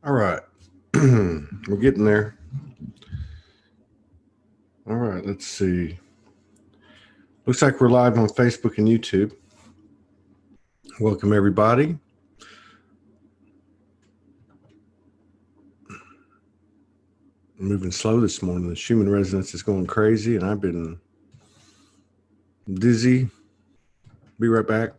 All right. We're getting there. All right, let's see. Looks like we're live on Facebook and YouTube. Welcome, everybody. I'm moving slow this morning. The Schumann resonance is going crazy, and I've been dizzy. Be right back.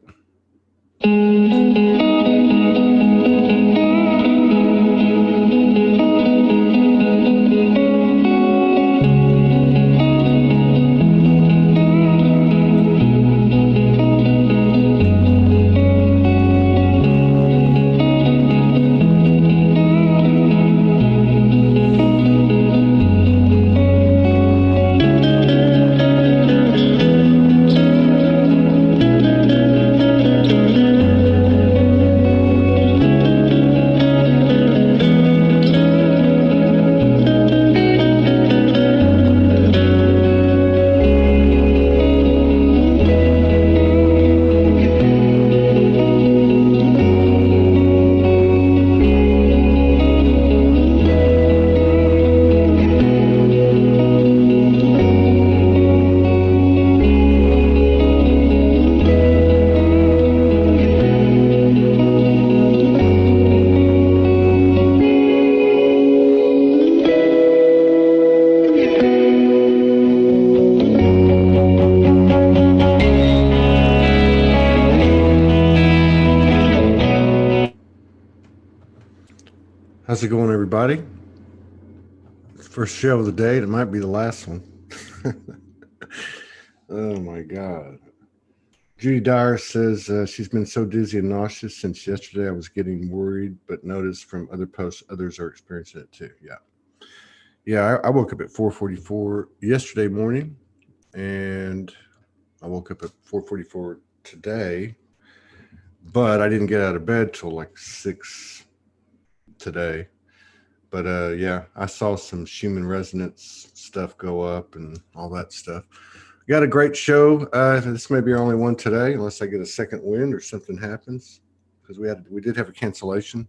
How's it going, everybody? It's the first show of the day. It might be the last one. Oh, my God. Judy Dyer says she's been so dizzy and nauseous since yesterday. I was getting worried, but noticed from other posts others are experiencing it too. Yeah. I woke up at 4:44 yesterday morning, and I woke up at 4:44 today, but I didn't get out of bed till like 6 today. But yeah, I saw some Schumann resonance stuff go up and all that stuff. Got a great show. This may be our only one today, unless I get a second wind or something happens, because we did have a cancellation.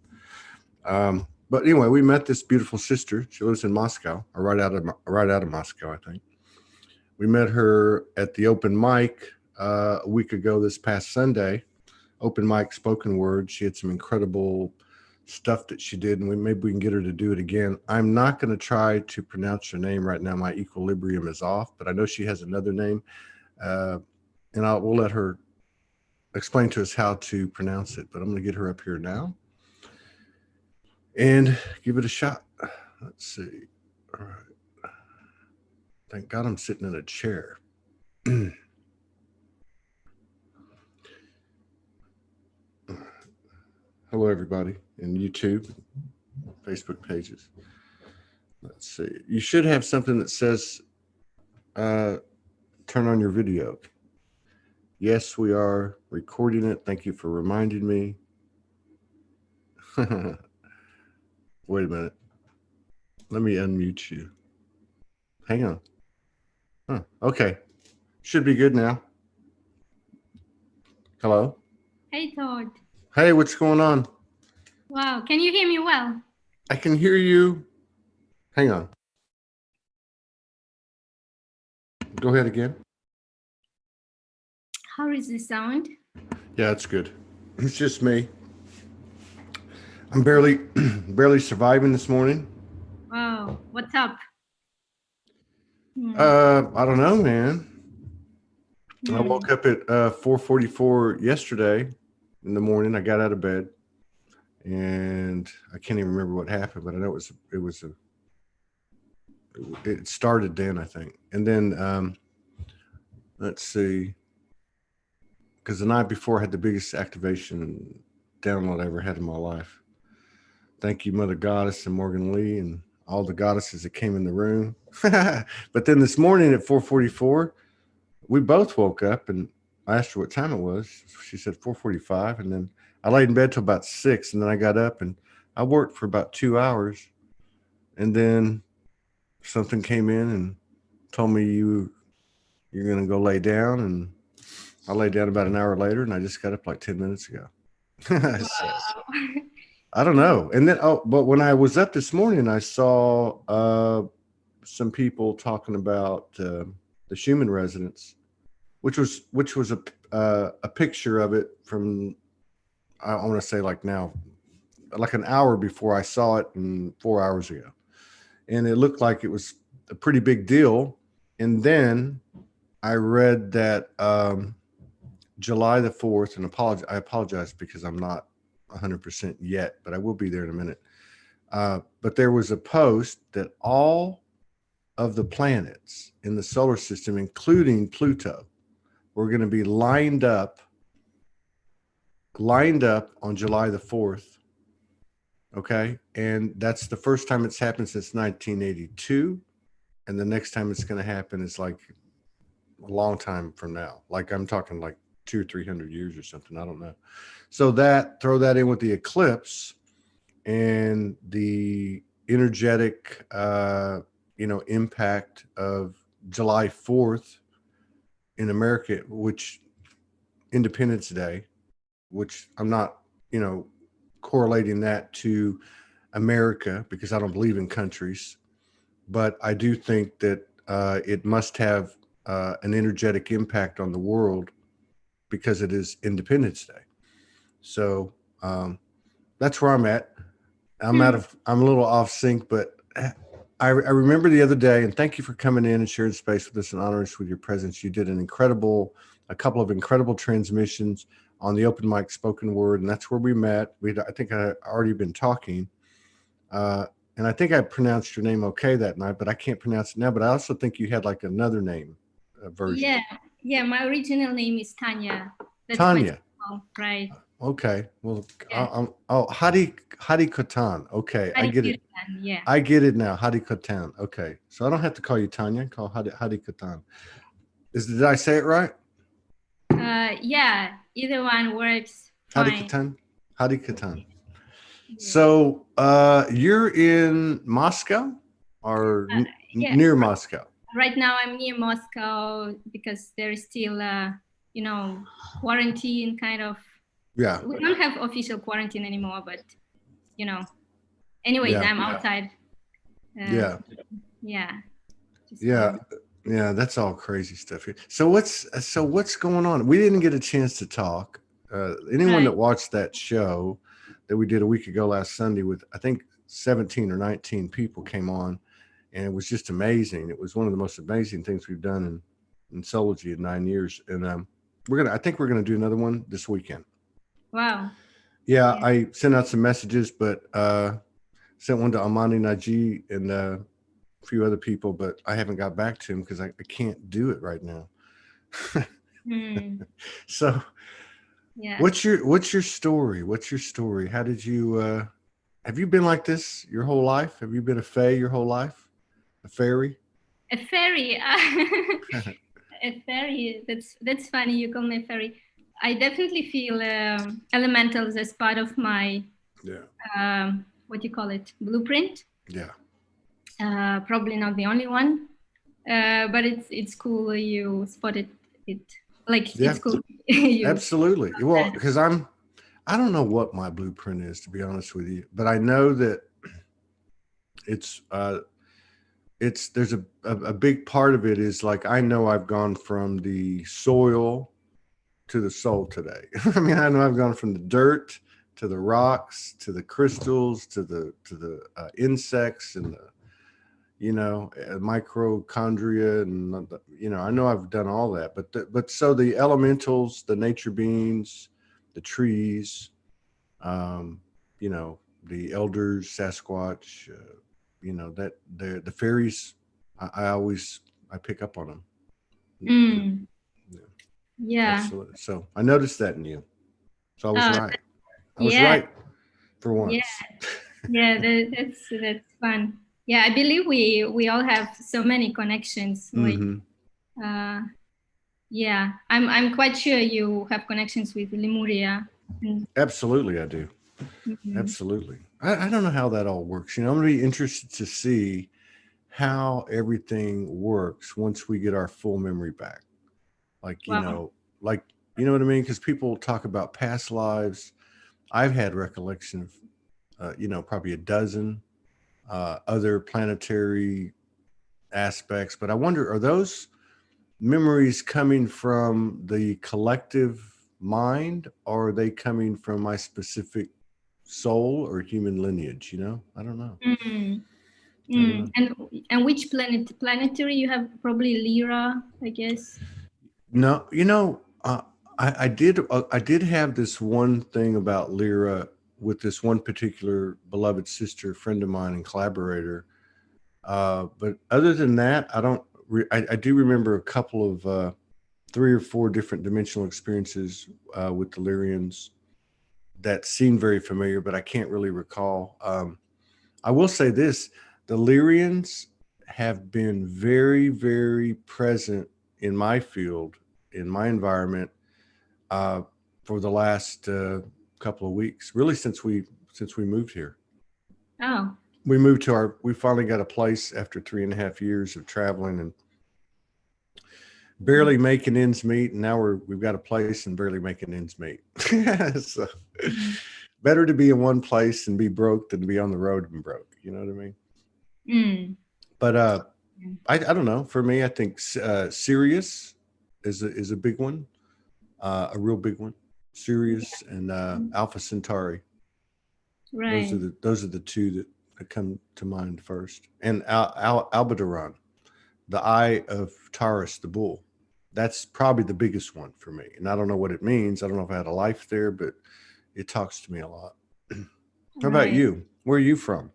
But anyway, we met this beautiful sister. She lives in Moscow, or right out of Moscow, I think. We met her at the open mic a week ago this past Sunday. Open mic spoken word. She had some incredible stuff that she did, and maybe we can get her to do it again. I'm not going to try to pronounce her name right now. My equilibrium is off, but I know she has another name, and we'll let her explain to us how to pronounce it. But I'm going to get her up here now and give it a shot. Let's see. All right. Thank God I'm sitting in a chair. Hello, everybody in YouTube, Facebook pages. Let's see. You should have something that says turn on your video. Yes, we are recording it. Thank you for reminding me. Wait a minute. Let me unmute you. Hang on. Huh. Okay. Should be good now. Hello. Hey, Todd. Hey, what's going on? Wow, can you hear me well? I can hear you. Hang on. Go ahead again. How is the sound? Yeah, it's good. It's just me. I'm barely surviving this morning. Wow, what's up? I don't know, man. I woke up at 4:44 yesterday in the morning. I got out of bed, and I can't even remember what happened, but I know it started then, I think. And then let's see, because the night before I had the biggest activation download I ever had in my life. Thank you, Mother Goddess and Morgan Lee and all the goddesses that came in the room. But then this morning at 4:44, we both woke up, and I asked her what time it was. She said 4:45, and then I laid in bed till about 6, and then I got up and I worked for about 2 hours, and then something came in and told me you're going to go lay down, and I laid down about an hour later, and I just got up like 10 minutes ago. So, I don't know. And then, but when I was up this morning, I saw some people talking about the Schumann resonance, which was a picture of it from I want to say like now, like an hour before I saw it, and 4 hours ago, and it looked like it was a pretty big deal. And then I read that July the 4th, and I apologize because I'm not 100% yet, but I will be there in a minute. But there was a post that all of the planets in the solar system, including Pluto, were going to be lined up on July the 4th. Okay. And that's the first time it's happened since 1982. And the next time it's going to happen is like a long time from now. Like I'm talking like 200 or 300 years or something. I don't know. So throw that in with the eclipse and the energetic, impact of July 4th in America, which Independence Day, which I'm not, correlating that to America because I don't believe in countries, but I do think that it must have an energetic impact on the world because it is Independence Day. So that's where I'm at. I'm a little off sync, but I remember the other day, and thank you for coming in and sharing space with us and honoring us with your presence. You did a couple of incredible transmissions on the open mic spoken word, and that's where we met. I think I already been talking, and I think I pronounced your name okay that night, but I can't pronounce it now. But I also think you had like another name version. Yeah. My original name is Tanya. That's Tanya. Right. Okay. Well, Yeah. Harikirtan. Okay, I get it. Yeah. I get it now. Harikirtan. Okay, so I don't have to call you Tanya. Call Harikirtan. Did I say it right? Yeah. Either one works fine. Harikirtan. So you're in Moscow or near Moscow? Right now I'm near Moscow because there is still, quarantine kind of. Yeah. We don't have official quarantine anymore, but, anyways, I'm outside. Yeah. Yeah. Yeah. That's all crazy stuff here. So what's going on? We didn't get a chance to talk. Anyone that watched that show that we did a week ago last Sunday with, I think 17 or 19 people came on, and it was just amazing. It was one of the most amazing things we've done in Soulology in 9 years. And I think we're gonna do another one this weekend. Wow. Yeah. I sent out some messages, but sent one to Amani Naji and a few other people, but I haven't got back to him because I can't do it right now. So yeah. What's your story? What's your story? How did you have you been like this your whole life? Have you been a fae your whole life? A fairy? A fairy. A fairy. That's funny. You call me a fairy. I definitely feel elementals as part of my what do you call it? Blueprint. Yeah. Probably not the only one, but it's cool you spotted it. Like it's cool. Absolutely. Well, because I don't know what my blueprint is, to be honest with you, but I know that there's a big part of it is like, I know I've gone from the soil to the soul today. I mean, I know I've gone from the dirt to the rocks, to the crystals, to the insects and the, mitochondria, and I know I've done all that, but so the elementals, the nature beings, the trees, the elders, Sasquatch, that the fairies, I pick up on them. Yeah. Absolutely. So I noticed that in you. So I was right. I was right for once. Yeah. That's fun. Yeah, I believe we all have so many connections. Yeah, I'm quite sure you have connections with Lemuria. Absolutely, I do. Absolutely. I don't know how that all works. I'm going to be interested to see how everything works once we get our full memory back. Like, you know what I mean? Because people talk about past lives. I've had recollection of probably a dozen other planetary aspects. But I wonder, are those memories coming from the collective mind, or are they coming from my specific soul or human lineage? I don't know. Mm. I don't know. And which planetary you have? Probably Lyra, I guess. No, I did have this one thing about Lyra with this one particular beloved sister friend of mine and collaborator. But other than that, I don't. I do remember a couple of 3 or 4 different dimensional experiences with the Lyrians that seem very familiar, but I can't really recall. I will say this: the Lyrians have been very, very present in my field, in my environment, uh, for the last couple of weeks. Really, since we moved here. Oh. We finally got a place after 3.5 years of traveling and barely making ends meet, and now we've got a place and barely making ends meet. So better to be in one place and be broke than to be on the road and broke. You know what I mean? But I don't know. For me, I think Sirius is a big one, a real big one. Sirius and Alpha Centauri. Right. Those are the two that come to mind first. And Aldebaran, the eye of Taurus, the bull. That's probably the biggest one for me. And I don't know what it means. I don't know if I had a life there, but it talks to me a lot. How about you? Where are you from?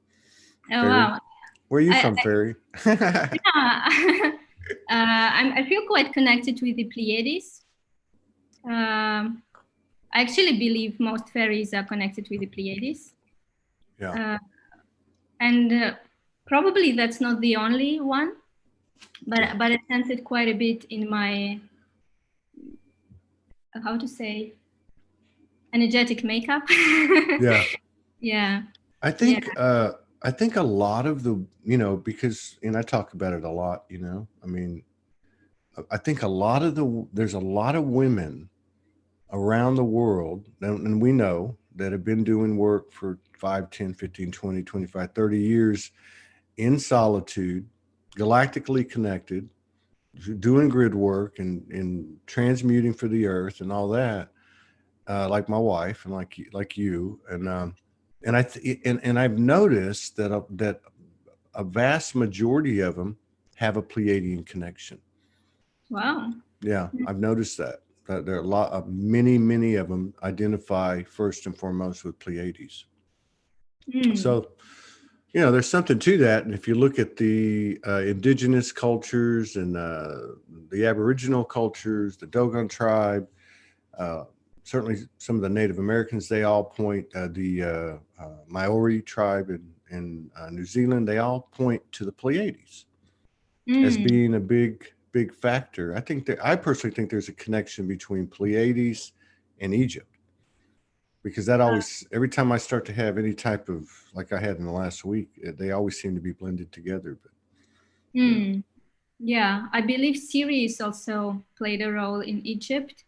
Oh, wow. Where are you from, Fairy? I feel quite connected with the Pleiades. I actually believe most fairies are connected with the Pleiades. Yeah. And probably that's not the only one, but I sense it quite a bit in my, how to say, energetic makeup. Yeah. Yeah. I think a lot of the, because, and I talk about it a lot, I mean, I think there's a lot of women around the world, and we know, that have been doing work for 5, 10, 15, 20, 25, 30 years in solitude, galactically connected, doing grid work and transmuting for the earth and all that, like my wife and like you. And I've noticed that a vast majority of them have a Pleiadian connection. Wow. Yeah, I've noticed that there are a lot of many of them identify first and foremost with Pleiades. So, there's something to that. And if you look at the indigenous cultures and the Aboriginal cultures, the Dogon tribe, certainly some of the Native Americans, they all point, the Maori tribe in New Zealand, they all point to the Pleiades as being a big factor. I personally think there's a connection between Pleiades and Egypt, because that always, every time I start to have any type of, like I had in the last week, they always seem to be blended together. But yeah, I believe Sirius also played a role in Egypt.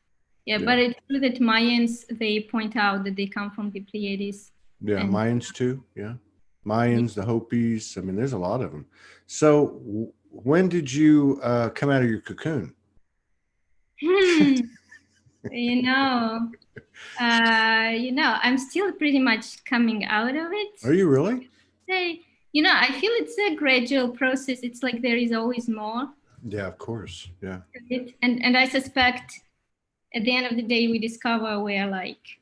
Yeah, but it's true that Mayans, they point out that they come from the Pleiades. Yeah, Mayans too. Yeah, Mayans, the Hopis. I mean, there's a lot of them. So when did you come out of your cocoon? I'm still pretty much coming out of it. Are you really? I feel it's a gradual process. It's like there is always more. Yeah, of course. Yeah. And I suspect at the end of the day, we discover we're like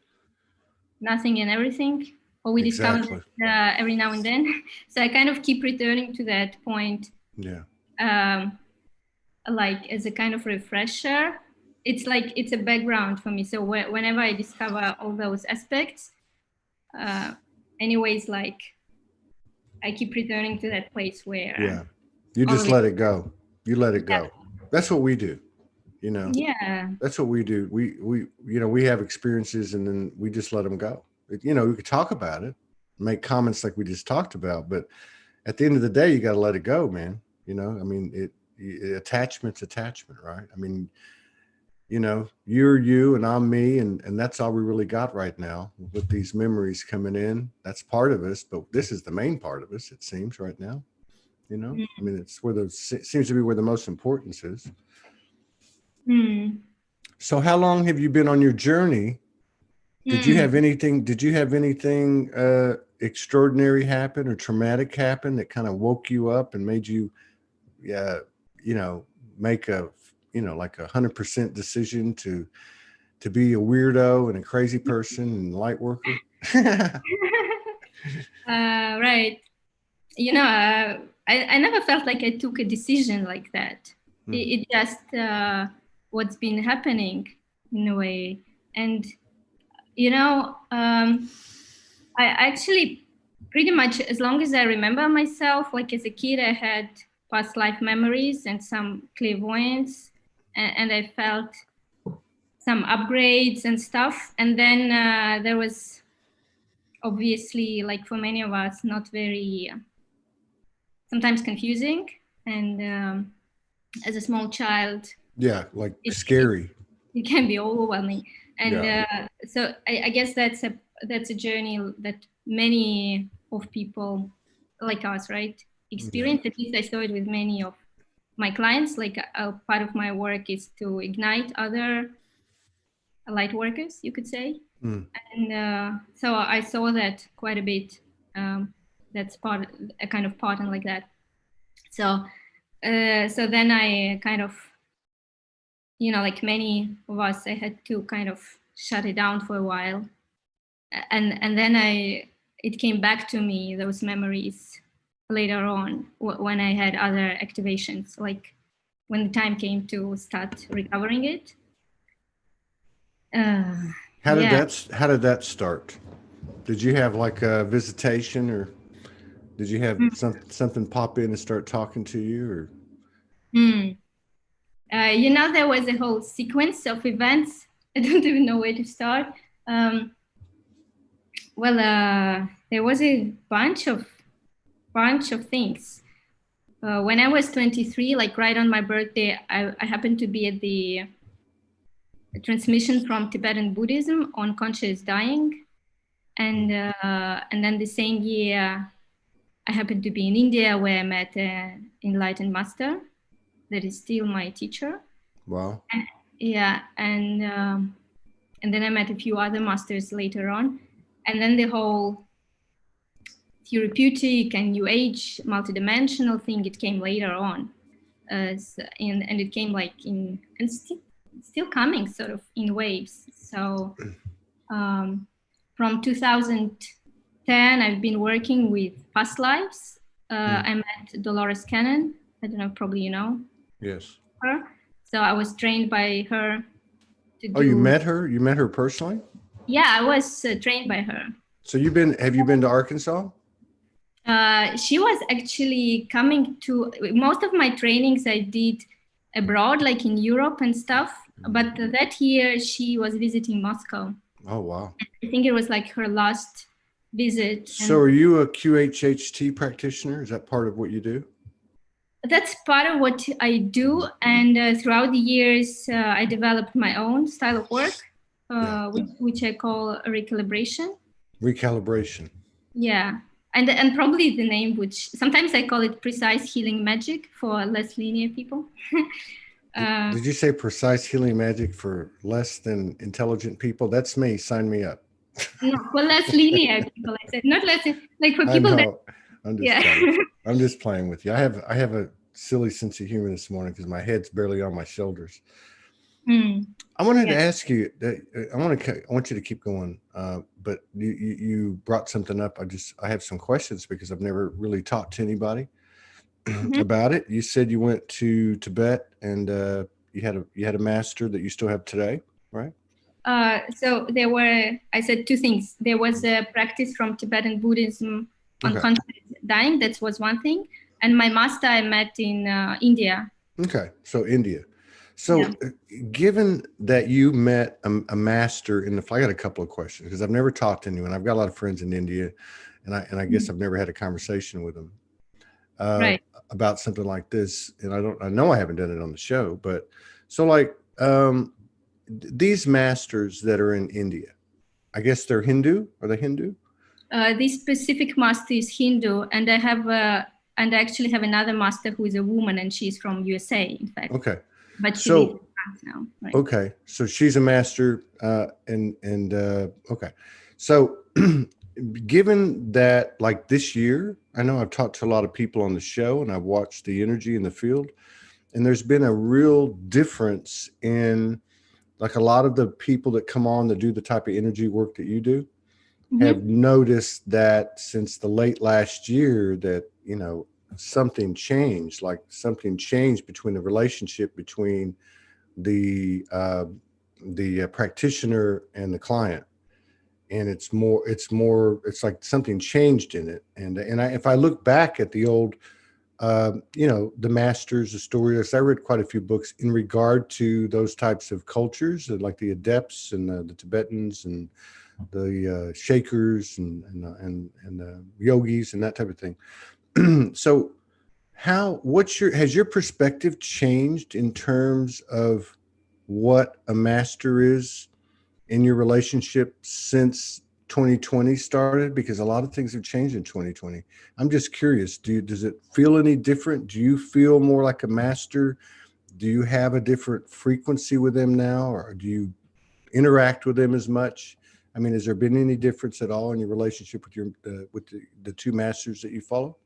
nothing and everything, or we discover every now and then. So I kind of keep returning to that point. Yeah. Like as a kind of refresher. It's like it's a background for me. So whenever I discover all those aspects, anyways, like I keep returning to that place where you just let it go. You let it go. That's what we do. Yeah. That's what we do. We have experiences and then we just let them go. We could talk about it, make comments like we just talked about, but at the end of the day, you got to let it go, man. I mean, attachment's attachment, right? I mean, you know, you're you and I'm me, and that's all we really got right now with these memories coming in. That's part of us, but this is the main part of us, it seems, right now. You know, I mean, it's where seems to be where the most importance is. Mm. So how long have you been on your journey? Did you have anything, extraordinary happen or traumatic happen that kind of woke you up and made you, you know, make a, you know, like 100% decision to be a weirdo and a crazy person and light worker? Right. You know, I never felt like I took a decision like that. It just what's been happening in a way. And, you know, I actually pretty much, as long as I remember myself, like as a kid, I had past life memories and some clairvoyance, and I felt some upgrades and stuff. And then there was obviously, like for many of us, not very, sometimes confusing. And as a small child, Yeah, like scary. It can be overwhelming. And Yeah. So I guess that's a journey that many of people like us, right, experience. At least I saw it with many of my clients. Like a part of my work is to ignite other light workers, you could say. And so I saw that quite a bit. That's a kind of pattern like that. So so then I kind of, you know, like many of us, I had to kind of shut it down for a while, and then it came back to me, those memories, later on when I had other activations, like when the time came to start recovering it. How did Yeah. that start? Did you have like a visitation, or did you have something pop in and start talking to you, or? Mm. You know, there was a whole sequence of events. I don't even know where to start. Well, there was a bunch of things. When I was 23, like right on my birthday, I happened to be at the transmission from Tibetan Buddhism on conscious dying, and then the same year, I happened to be in India where I met an enlightened master that is still my teacher. Wow. Yeah, and then I met a few other masters later on, and then the whole therapeutic and new age multidimensional thing, it came later on, and it came like in, and still coming sort of in waves. So from 2010, I've been working with past lives. I met Dolores Cannon. I don't know, probably you know. Yes. Her. So I was trained by her to do. Oh, you met her? You met her personally? Yeah, I was trained by her. So have you been to Arkansas? She was actually coming to most of my trainings I did abroad, like in Europe and stuff. But that year she was visiting Moscow. Oh, wow. I think it was like her last visit. So are you a QHHT practitioner? Is that part of what you do? That's part of what I do. And throughout the years, I developed my own style of work, which I call recalibration. Recalibration. Yeah. And probably the name, which sometimes I call it precise healing magic for less linear people. Did you say precise healing magic for less than intelligent people? That's me. Sign me up. No, for less linear people. I said not less, like for people that. I'm just playing with you. I have a silly sense of humor this morning because my head's barely on my shoulders. I wanted to ask you that. I want you to keep going, but you brought something up. I have some questions because I've never really talked to anybody about it. You said you went to Tibet and you had a master that you still have today, right? So I said two things. There was a practice from Tibetan Buddhism on conscious dying. That was one thing. And my master I met in India. Okay, so India. So given that you met a master in I got a couple of questions because I've never talked to anyone. I've got a lot of friends in India, and I guess I've never had a conversation with them about something like this. And I know I haven't done it on the show, but so like, these masters that are in India, I guess they're Hindu. Are they Hindu? This specific master is Hindu, and I actually have another master who is a woman, and she's from USA, in fact. Okay. But she lives in France now. Right? Okay. So she's a master, okay. So given that, like this year, I know I've talked to a lot of people on the show, and I've watched the energy in the field, and there's been a real difference in, like, a lot of the people that come on that do the type of energy work that you do have noticed that since the late last year that, you know, something changed, between the relationship between the practitioner and the client. And it's like something changed in it. And if I look back at the old, you know, the masters, the stories, I read quite a few books in regard to those types of cultures, like the adepts and the Tibetans and the Shakers and the yogis and that type of thing. So has your perspective changed in terms of what a master is in your relationship since 2020 started? Because a lot of things have changed in 2020. I'm just curious, does it feel any different? Do you feel more like a master? Do you have a different frequency with them now, or do you interact with them as much? I mean, has there been any difference at all in your relationship with the two masters that you follow?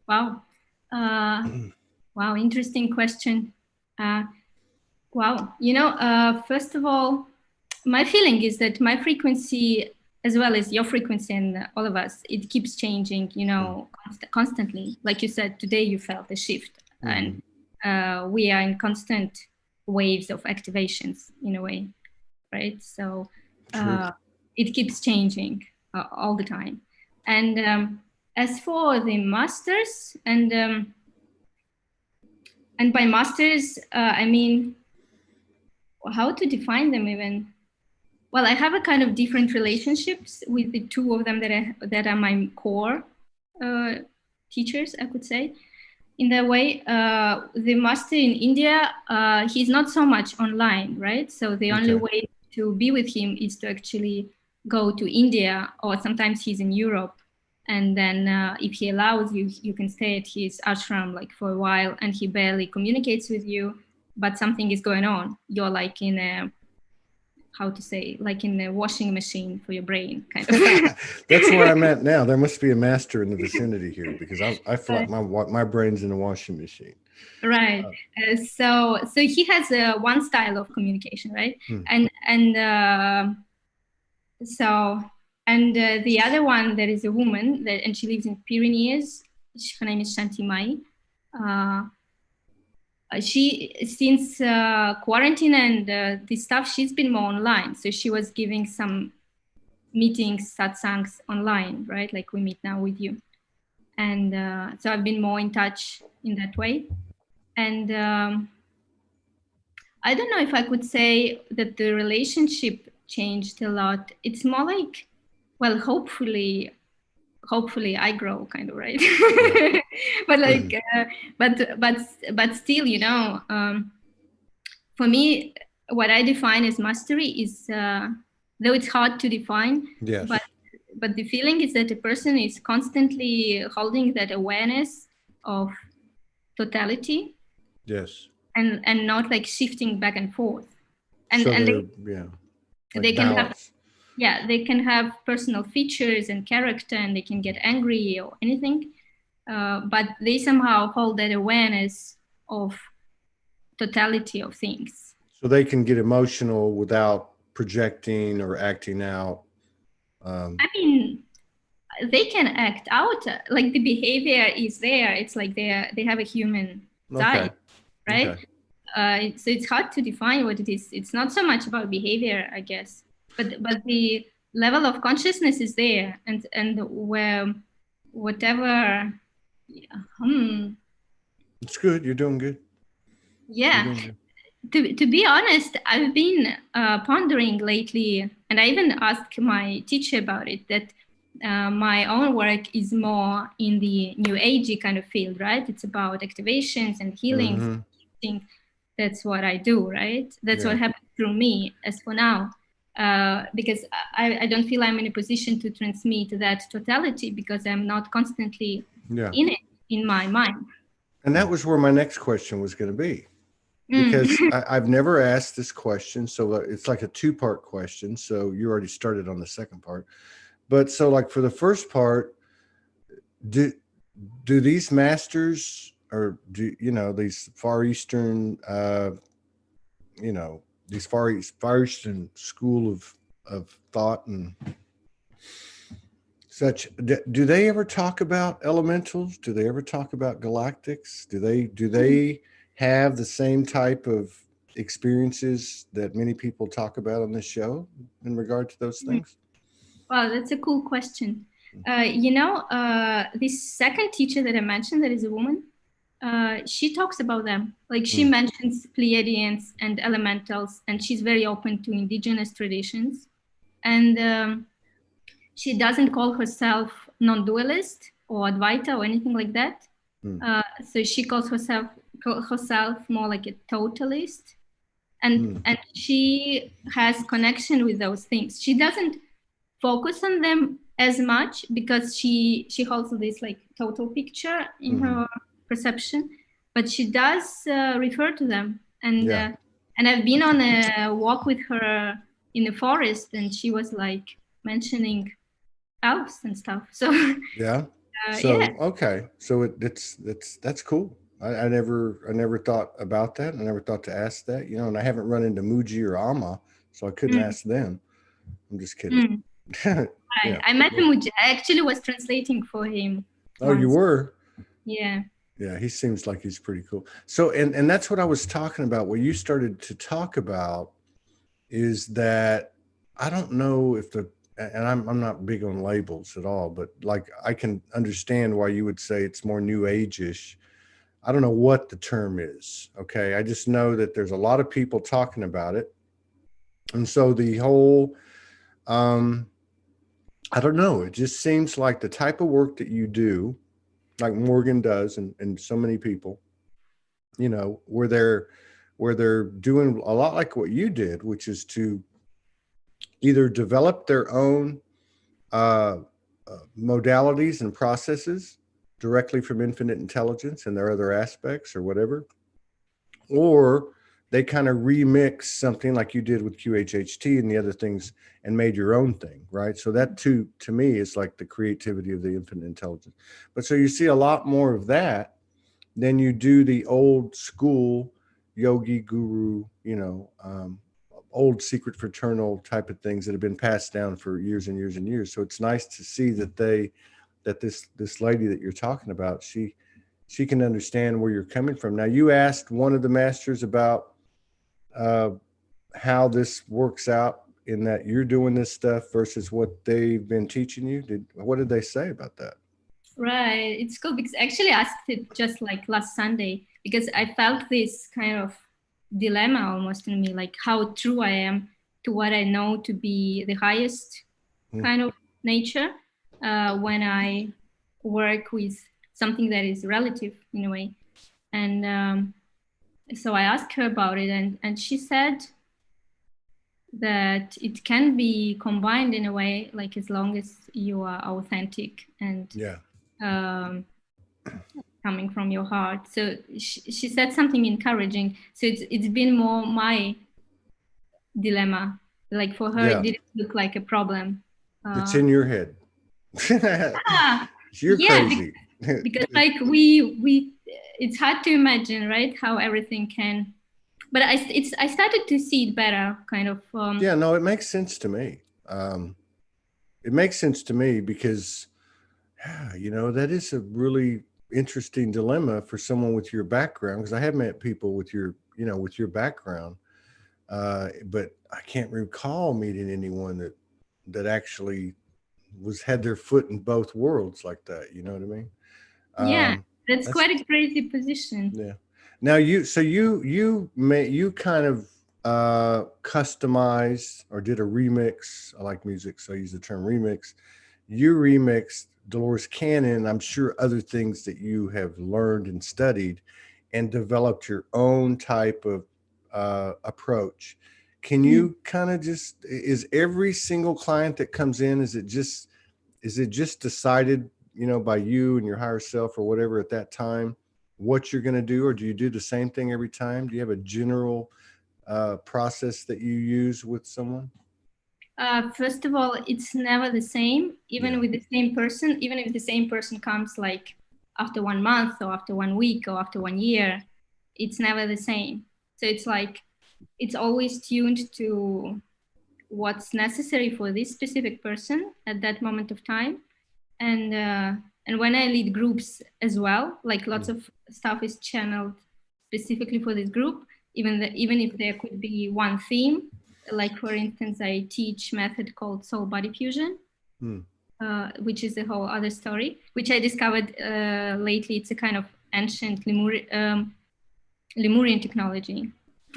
Wow. Wow. Interesting question. Wow. You know, first of all, my feeling is that my frequency, as well as your frequency and all of us, it keeps changing, you know, constantly. Like you said, today you felt a shift, and we are in constant waves of activations in a way, right? So it keeps changing all the time. And as for the masters, and by masters, I mean, how to define them even? Well, I have a kind of different relationships with the two of them that are my core teachers, I could say. In that way, the master in India, he's not so much online, right? So the only way to be with him is to actually go to India, or sometimes he's in Europe. And then if he allows you, you can stay at his ashram like for a while, and he barely communicates with you, but something is going on. You're like in a, how to say, like in a washing machine for your brain, kind of. That's where I'm at now. There must be a master in the vicinity here, because I feel like my brain's in a washing machine. Right. So he has one style of communication, right? And the other one, there is a woman and she lives in Pyrenees. Her name is Shanti Mai. She, since quarantine and this stuff, she's been more online. So she was giving some meetings, satsangs online, right? Like we meet now with you. And so I've been more in touch in that way. And I don't know if I could say that the relationship changed a lot. It's more like, well, hopefully I grow, kind of, right? But like, but still, you know, for me, what I define as mastery is, though it's hard to define, but the feeling is that a person is constantly holding that awareness of totality. Yes. And not like shifting back and forth. And, so and they can have, they can have personal features and character, and they can get angry or anything, but they somehow hold that awareness of totality of things. So they can get emotional without projecting or acting out. I mean, they can act out, like the behavior is there. It's like they have a human side. Right? So it's hard to define what it is. It's not so much about behavior, I guess, but the level of consciousness is there, and where whatever. It's good. You're doing good. Yeah. Doing good. To be honest, I've been pondering lately, and I even asked my teacher about it, that my own work is more in the new agey kind of field, right? It's about activations and healings. that's what I do, right? That's what happens through me as for now. Because I don't feel I'm in a position to transmit that totality because I'm not constantly in it, in my mind. And that was where my next question was going to be, because I've never asked this question. So it's like a two-part question. So you already started on the second part. But so like for the first part, do these masters, or do, you know, these Far Eastern, you know, these Far Eastern school of thought and such, do they ever talk about elementals? Do they ever talk about galactics? Do they have the same type of experiences that many people talk about on this show in regard to those things? Wow, that's a cool question. You know, this second teacher that I mentioned, that is a woman, she talks about them. Like she mentions Pleiadians and elementals, and she's very open to indigenous traditions. And she doesn't call herself non-dualist or Advaita or anything like that. So she calls herself more like a totalist. And she has connection with those things. She doesn't focus on them as much because she holds this like total picture in her perception, but she does refer to them. And I've been on a walk with her in the forest, and she was like mentioning elves and stuff. So okay, so that's cool. I never thought about that. I never thought to ask that, you know, and I haven't run into Muji or Amma, so I couldn't ask them. I'm just kidding. I met Muji. I actually was translating for him. Oh, once. You were? Yeah. Yeah, he seems like he's pretty cool. So, and that's what I was talking about. What you started to talk about is that I don't know if and I'm not big on labels at all, but like I can understand why you would say it's more new age-ish. I don't know what the term is. Okay. I just know that there's a lot of people talking about it. And so the whole, I don't know, it just seems like the type of work that you do, like Morgan does, and so many people, you know, where they're doing a lot like what you did, which is to either develop their own modalities and processes directly from infinite intelligence and their other aspects or whatever, or they kind of remix something like you did with QHHT and the other things and made your own thing, right? So that too, to me, is like the creativity of the infinite intelligence. But so you see a lot more of that than you do the old school yogi guru, you know, old secret fraternal type of things that have been passed down for years and years and years. So it's nice to see that this lady that you're talking about, she can understand where you're coming from. Now, you asked one of the masters about how this works out in that you're doing this stuff versus what they've been teaching you. What did they say about that? Right. It's cool because I actually asked it just like last Sunday because I felt this kind of dilemma almost in me, like how true I am to what I know to be the highest kind of nature when I work with something that is relative in a way. And so I asked her about it, and she said that it can be combined in a way, like as long as you are authentic and coming from your heart. So she said something encouraging. So it's been more my dilemma. Like for her, it didn't look like a problem. It's in your head. You're crazy. Because like we it's hard to imagine, right, how everything can. But I started to see it better, kind of. No, it makes sense to me. It makes sense to me because, you know, that is a really interesting dilemma for someone with your background. Because I have met people with your, you know, with your background, but I can't recall meeting anyone that actually had their foot in both worlds like that. You know what I mean? Yeah, that's quite a crazy position. Yeah. Now you kind of customized or did a remix. I like music, so I use the term remix. You remixed Dolores Cannon, I'm sure other things that you have learned and studied, and developed your own type of approach. Can you kind of just, is every single client that comes in, is it just decided, you know, by you and your higher self or whatever at that time, what you're going to do? Or do you do the same thing every time? Do you have a general process that you use with someone? First of all, it's never the same, even with the same person. Even if the same person comes like after 1 month or after 1 week or after 1 year, it's never the same. So it's like, it's always tuned to what's necessary for this specific person at that moment of time. And when I lead groups as well, like lots of stuff is channeled specifically for this group, even if there could be one theme. Like, for instance, I teach method called soul body fusion, which is a whole other story, which I discovered lately. It's a kind of ancient Lemurian technology,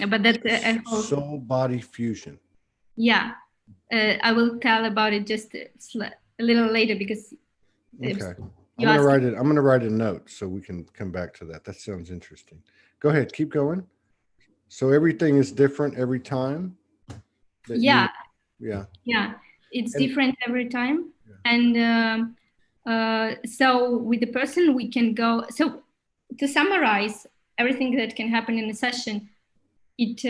but that's a whole soul body fusion. Yeah, I will tell about it just a little later, because okay, I'm gonna write a note so we can come back to that. That sounds interesting. Go ahead, keep going. So everything is different every time. Yeah, it's different every time. And so with the person we can go, so to summarize everything that can happen in a session, it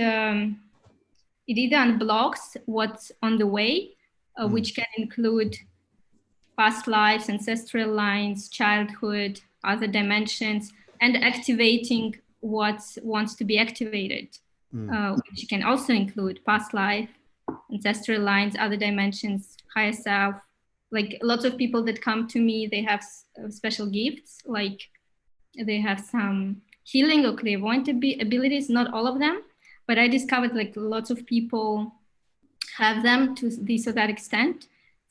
either unblocks what's on the way, which can include past lives, ancestral lines, childhood, other dimensions, and activating what wants to be activated, which can also include past life, ancestral lines, other dimensions, higher self. Like lots of people that come to me, they have special gifts, like they have some healing or clairvoyant abilities, not all of them, but I discovered like lots of people have them to this or that extent.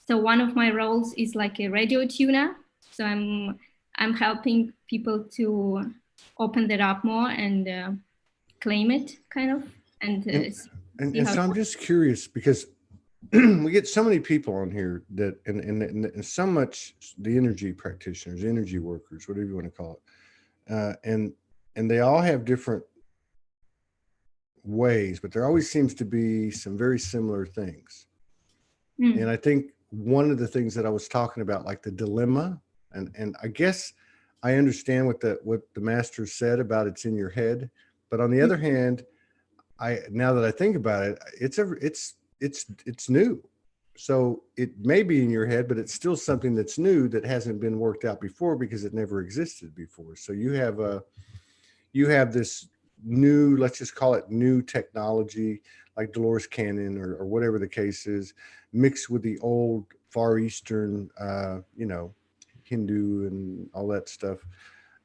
So one of my roles is like a radio tuner. So I'm helping people to open that up more and claim it, kind of. And so I'm just curious, because we get so many people on here that, and so much the energy practitioners, energy workers, whatever you want to call it, and they all have different ways, but there always seems to be some very similar things. And I think one of the things that I was talking about, like the dilemma, and I guess I understand what the master said about it's in your head, but on the other hand, now that I think about it, it's new. So it may be in your head, but it's still something that's new that hasn't been worked out before because it never existed before. So you have this new, let's just call it new technology, like Dolores Cannon or whatever the case is, mixed with the old Far Eastern, Hindu and all that stuff.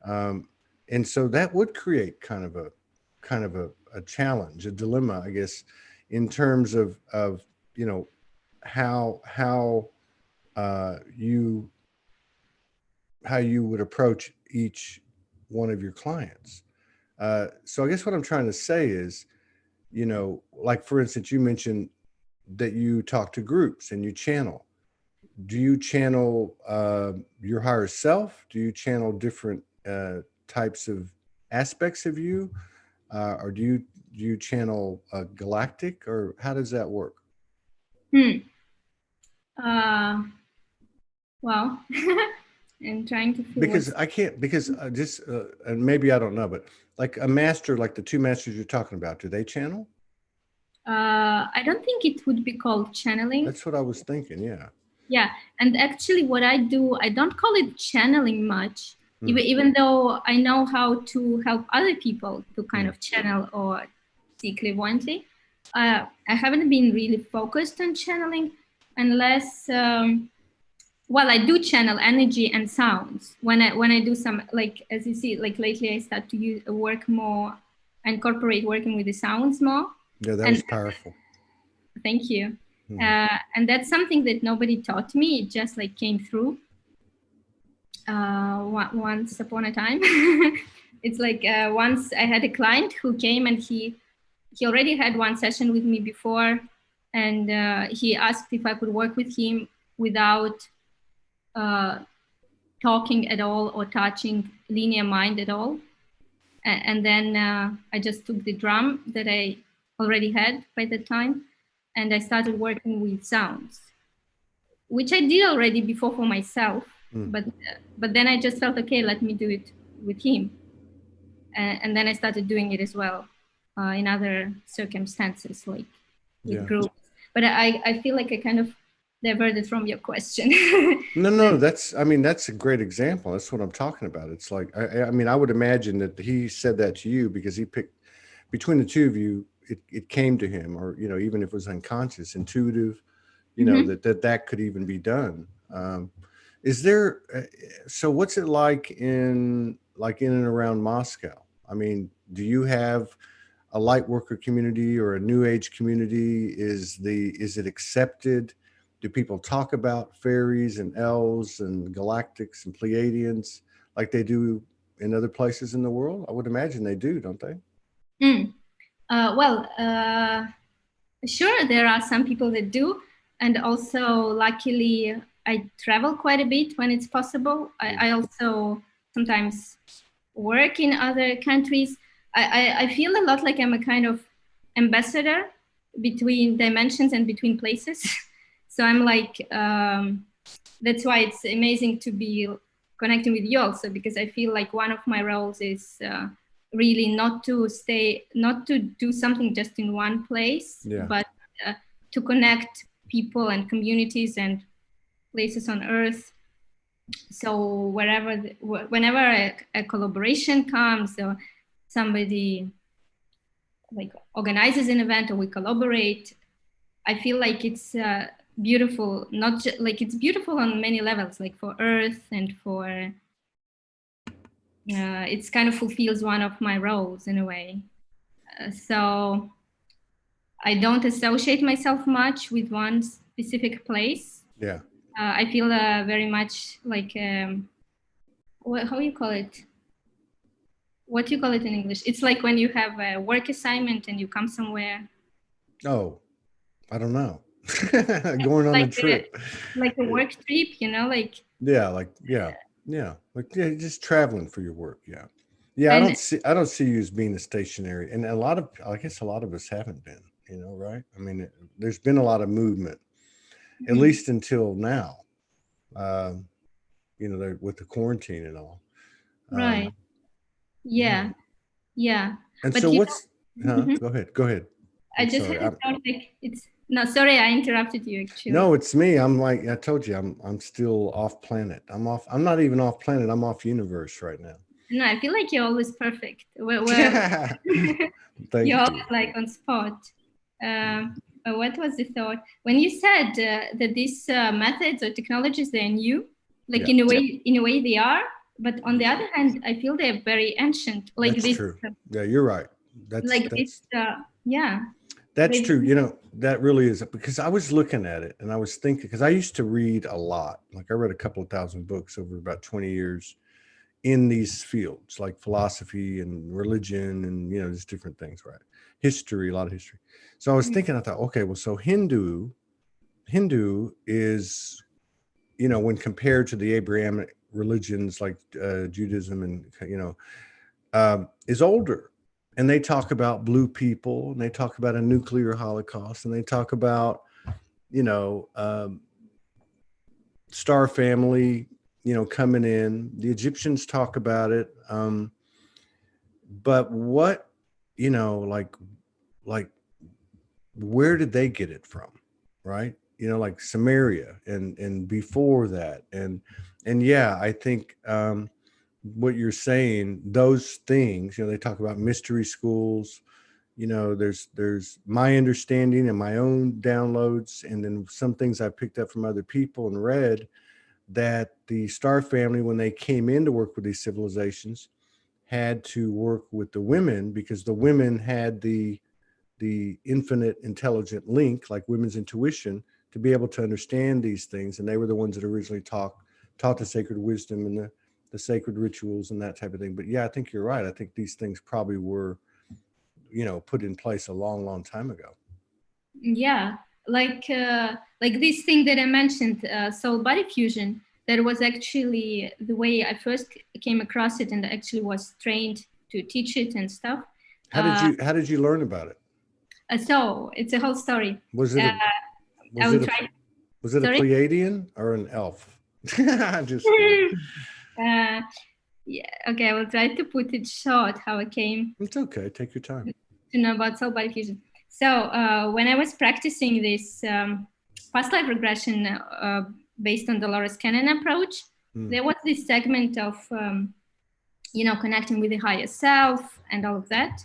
And so that would create kind of a challenge, a dilemma, I guess, in terms of how you would approach each one of your clients. So I guess what I'm trying to say is, like, for instance, you mentioned that you talk to groups and you channel. Do you channel your higher self? Do you channel different types of aspects of you? Or do you channel galactic, or how does that work? Well, I'm trying to feel, because I can't, because and maybe I don't know, but like a master, like the two masters you're talking about, do they channel? I don't think it would be called channeling. That's what I was thinking. Yeah, and actually what I do, I don't call it channeling much, even though I know how to help other people to kind of channel or see clairvoyantly. I haven't been really focused on channeling unless, well, I do channel energy and sounds when I do some, like, as you see, like lately I start to work more, incorporate working with the sounds more. Yeah, that was powerful. Thank you. And that's something that nobody taught me. It just like came through once upon a time. It's like once I had a client who came and he already had one session with me before, and he asked if I could work with him without talking at all or touching linear mind at all. And then I just took the drum that I already had by the time, and I started working with sounds, which I did already before for myself. But then I just felt, okay, let me do it with him. And then I started doing it as well in other circumstances, like with groups. But I feel like I kind of diverted from your question. No, that's a great example. That's what I'm talking about. It's like, I mean, I would imagine that he said that to you because he picked, between the two of you, it came to him, or, you know, even if it was unconscious, intuitive, you know, that could even be done. Is there, so what's it like in and around Moscow? I mean, do you have a light worker community or a new age community? Is it accepted? Do people talk about fairies and elves and galactics and Pleiadians like they do in other places in the world? I would imagine they do, don't they? Well, sure, there are some people that do. And also, luckily, I travel quite a bit when it's possible. I also sometimes work in other countries. I feel a lot like I'm a kind of ambassador between dimensions and between places. So I'm like, that's why it's amazing to be connecting with you also, because I feel like one of my roles is really not to do something just in one place, but to connect people and communities and places on Earth. So whenever a collaboration comes, or somebody like organizes an event or we collaborate, I feel like it's beautiful. Not just like it's beautiful on many levels, like for Earth and for it's kind of fulfills one of my roles in a way. So I don't associate myself much with one specific place. I feel very much like how you call it? What do you call it in English? It's like when you have a work assignment and you come somewhere. Oh, I don't know. Going on like a trip. Like a work trip, you know, like. Like just traveling for your work. I don't see you as being a stationary, and I guess a lot of us haven't been, you know, right? I mean, there's been a lot of movement, at least until now, you know, with the quarantine and all. Right. Yeah. And but so go ahead. I just had to sound like no, sorry, I interrupted you actually. No, it's me. I'm like, I told you, I'm still off planet. I'm not even off planet. I'm off universe right now. No, I feel like you're always perfect. Well, you're always like on spot. What was the thought when you said that these methods or technologies, they're new? Like in a way they are, but on the other hand, I feel they're very ancient. Like that's true. Yeah, you're right. That's That's true. You know, that really is, because I was looking at it and I was thinking, because I used to read a lot. Like I read a couple of thousand books over about 20 years in these fields, like philosophy and religion and, you know, just different things, right? History, a lot of history. So I was thinking, I thought, okay, well, so Hindu is, you know, when compared to the Abrahamic religions like Judaism and, you know, is older. And they talk about blue people, and they talk about a nuclear holocaust, and they talk about, you know, star family, you know, coming in. The Egyptians talk about it. But what, you know, like where did they get it from? Right. You know, like Samaria and before that. And yeah, I think, what you're saying, those things, you know, they talk about mystery schools, you know, there's my understanding and my own downloads, and then some things I picked up from other people and read, that the star family, when they came in to work with these civilizations, had to work with the women, because the women had the infinite intelligent link, like women's intuition, to be able to understand these things. And they were the ones that originally taught the sacred wisdom and the sacred rituals and that type of thing. But yeah, I think you're right. I think these things probably were, you know, put in place a long time ago. Yeah, like this thing that I mentioned, soul body fusion, that was actually the way I first came across it and actually was trained teach it and stuff. How did you learn about it? So it's a whole story. Was it a Pleiadian or an elf? Just yeah, okay, I will try to put it short how I came. It's okay, take your time. To know about soul body fusion. So when I was practicing this past life regression based on Dolores Cannon approach, there was this segment of connecting with the higher self and all of that.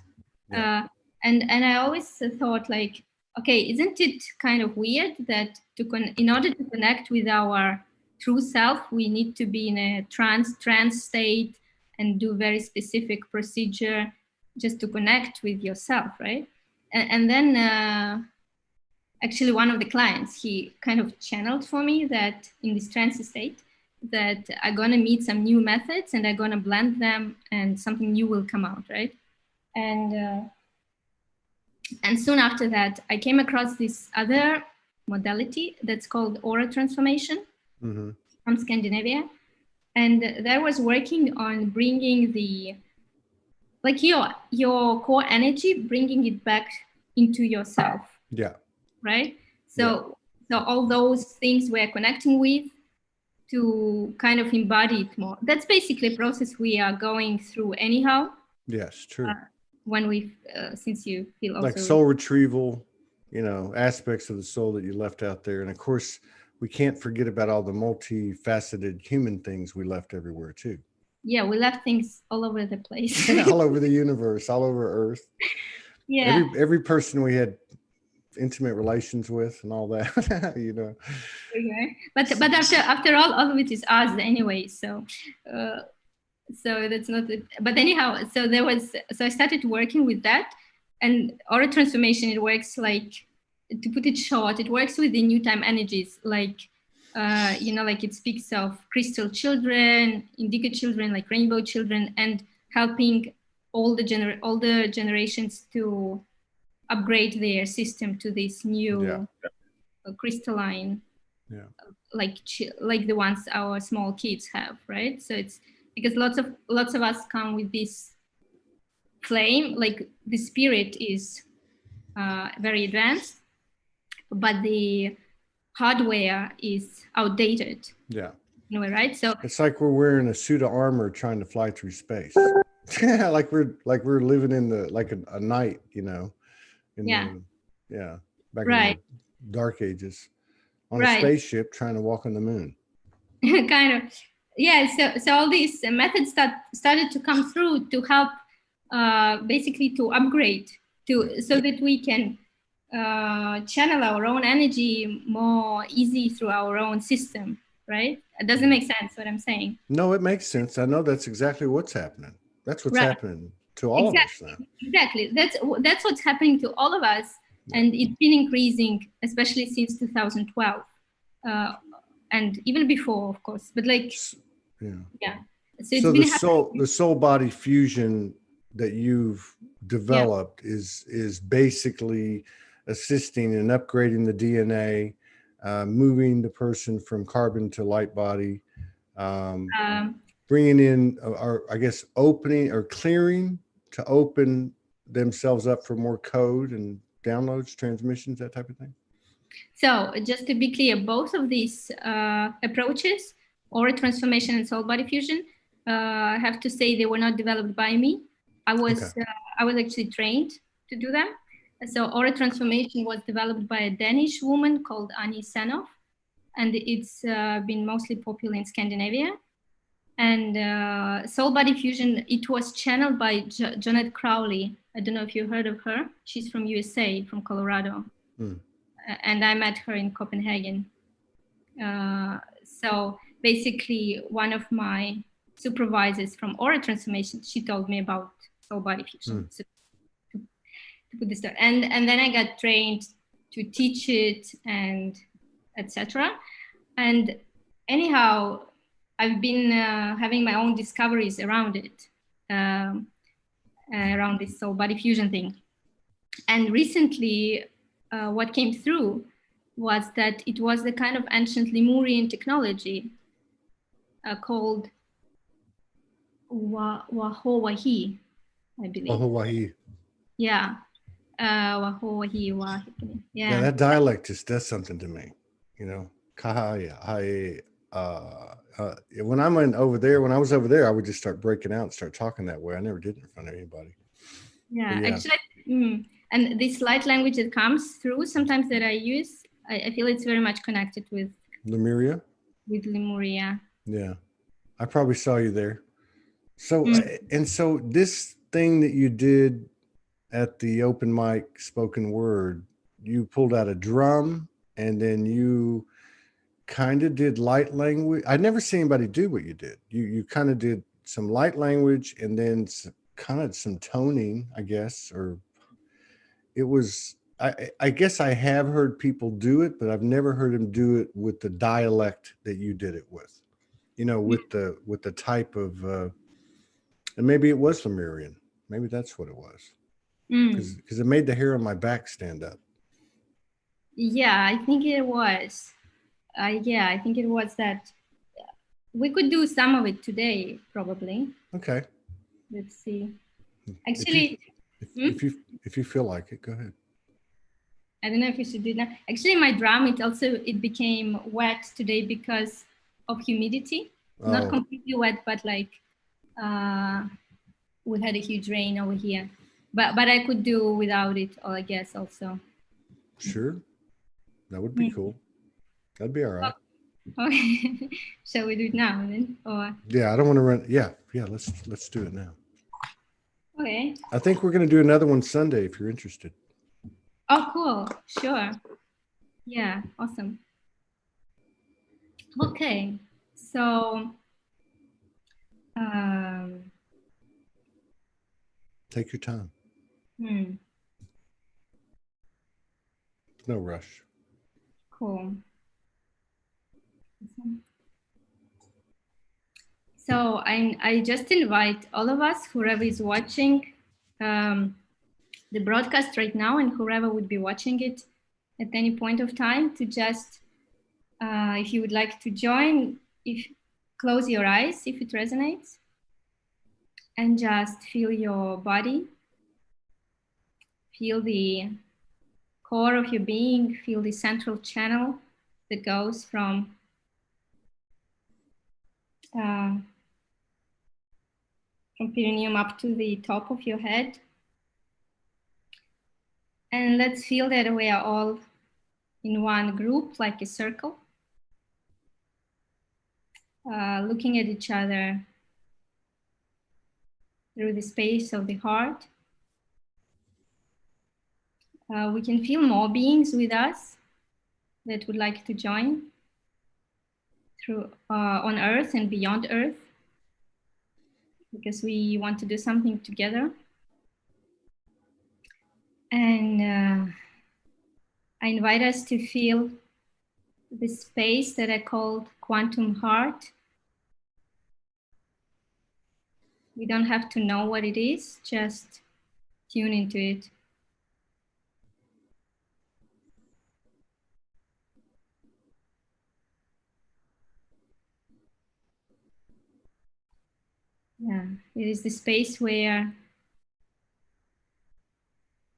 Yeah. And I always thought like, okay, isn't it kind of weird that in order to connect with our true self, we need to be in a trance state and do very specific procedure just to connect with yourself, right? And then actually one of the clients, he kind of channeled for me that in this trance state, that I'm gonna meet some new methods and I'm gonna blend them and something new will come out, right? And soon after that, I came across this other modality that's called aura transformation from Scandinavia. And that was working on bringing like your core energy, bringing it back into yourself. Yeah. Right? So all those things we're connecting with to kind of embody it more. That's basically a process we are going through anyhow. Yes, true. When we, since you feel also like soul retrieval, aspects of the soul that you left out there. And of course, we can't forget about all the multifaceted human things we left everywhere too. Yeah, we left things all over the place. All over the universe, all over Earth. Yeah. Every person we had intimate relations with and all that, Okay. But after all of it is ours anyway. So that's not it. But anyhow, so I started working with that, and aura transformation, it works like, to put it short, it works with the new time energies, like like it speaks of crystal children, indigo children, like rainbow children, and helping all the generations to upgrade their system to this new crystalline, like the ones our small kids have, right? So it's because lots of us come with this flame, like the spirit is very advanced, but the hardware is outdated. Yeah. Anyway, right? So it's like we're wearing a suit of armor trying to fly through space. like we're living in a night, back in the dark ages on a spaceship trying to walk on the moon. Kind of. Yeah, so all these methods started to come through to help basically to upgrade so that we can channel our own energy more easy through our own system, right? It doesn't make sense what I'm saying. No, it makes sense. I know that's exactly what's happening. That's what's happening to all of us now. Exactly. That's what's happening to all of us. And it's been increasing, especially since 2012. And even before, of course. But So the soul body fusion that you've developed is basically assisting in upgrading the DNA, moving the person from carbon to light body, bringing in, or I guess opening or clearing to open themselves up for more code and downloads, transmissions, that type of thing. So just to be clear, both of these approaches, aura transformation and soul body fusion, I have to say they were not developed by me. I was actually trained to do them. So aura transformation was developed by a Danish woman called Annie Senov, and it's been mostly popular in Scandinavia. And soul body fusion, it was channeled by Jonette Crowley. I don't know if you heard of her. She's from USA, from Colorado. And I met her in Copenhagen. So basically, one of my supervisors from aura transformation, she told me about soul body fusion. So to put this there. And then I got trained to teach it and etc. And anyhow, I've been having my own discoveries around it, around this soul body fusion thing. And recently, what came through was that it was the kind of ancient Lemurian technology called Wahowahi. I believe. Hawaii. Yeah. Wahohi, Wahikini. Yeah, that dialect just does something to me. Kahaya. When when I was over there, I would just start breaking out and start talking that way. I never did it in front of anybody. Yeah. Actually, and this light language that comes through sometimes that I use, I feel it's very much connected with Lemuria. With Lemuria. Yeah, I probably saw you there. So so this thing that you did at the open mic spoken word, you pulled out a drum and then you kind of did light language. I'd never seen anybody do what you did. You kind of did some light language and then kind of some toning, I guess, or it was. I guess I have heard people do it, but I've never heard them do it with the dialect that you did it with. With the type of, and maybe it was Lemurian. Maybe that's what it was. Because it made the hair on my back stand up. Yeah, I think it was. Yeah, I think it was that. We could do some of it today, probably. Okay. Let's see. Actually, if you feel like it, go ahead. I don't know if you should do that. Actually, my drum, it became wet today because of humidity. Oh. Not completely wet, but like we had a huge rain over here. But I could do without it, I guess, also. Sure. That would be cool. That'd be all right. Okay. Shall we do it now then? Or yeah, I don't want to run. Yeah, let's do it now. Okay. I think we're going to do another one Sunday if you're interested. Oh, cool. Sure. Yeah, awesome. Okay, so take your time. No rush. Cool. So I just invite all of us, whoever is watching the broadcast right now and whoever would be watching it at any point of time, to just, if you would like to join, close your eyes if it resonates, and just feel your body, feel the core of your being, feel the central channel that goes from perineum up to the top of your head. And let's feel that we are all in one group, like a circle, looking at each other through the space of the heart. We can feel more beings with us that would like to join through on Earth and beyond Earth, because we want to do something together. And I invite us to feel the space that I called quantum heart. We don't have to know what it is, just tune into it. Yeah, it is the space where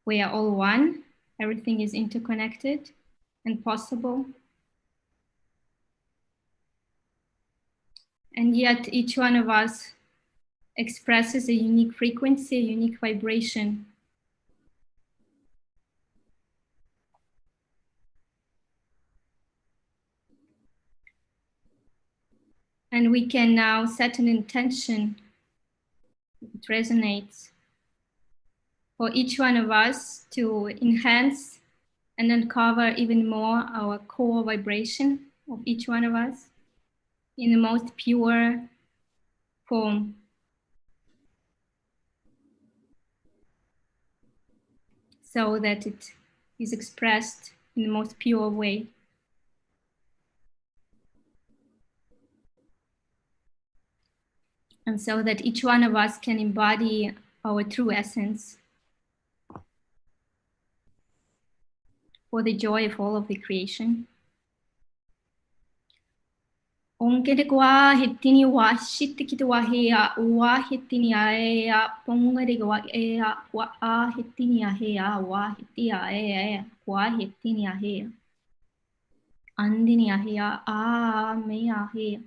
we are all one, everything is interconnected and possible. And yet each one of us expresses a unique frequency, a unique vibration. And we can now set an intention, it resonates, for each one of us to enhance and uncover even more our core vibration of each one of us in the most pure form. So that it is expressed in the most pure way. And so that each one of us can embody our true essence for the joy of all of the creation. Om Pongere gwa hitini wa shitikiti wa hea wa hitini a pongere gwa ea wa a hitini a hea wa hitia ea wa hitini a hea andini a hea a me a hea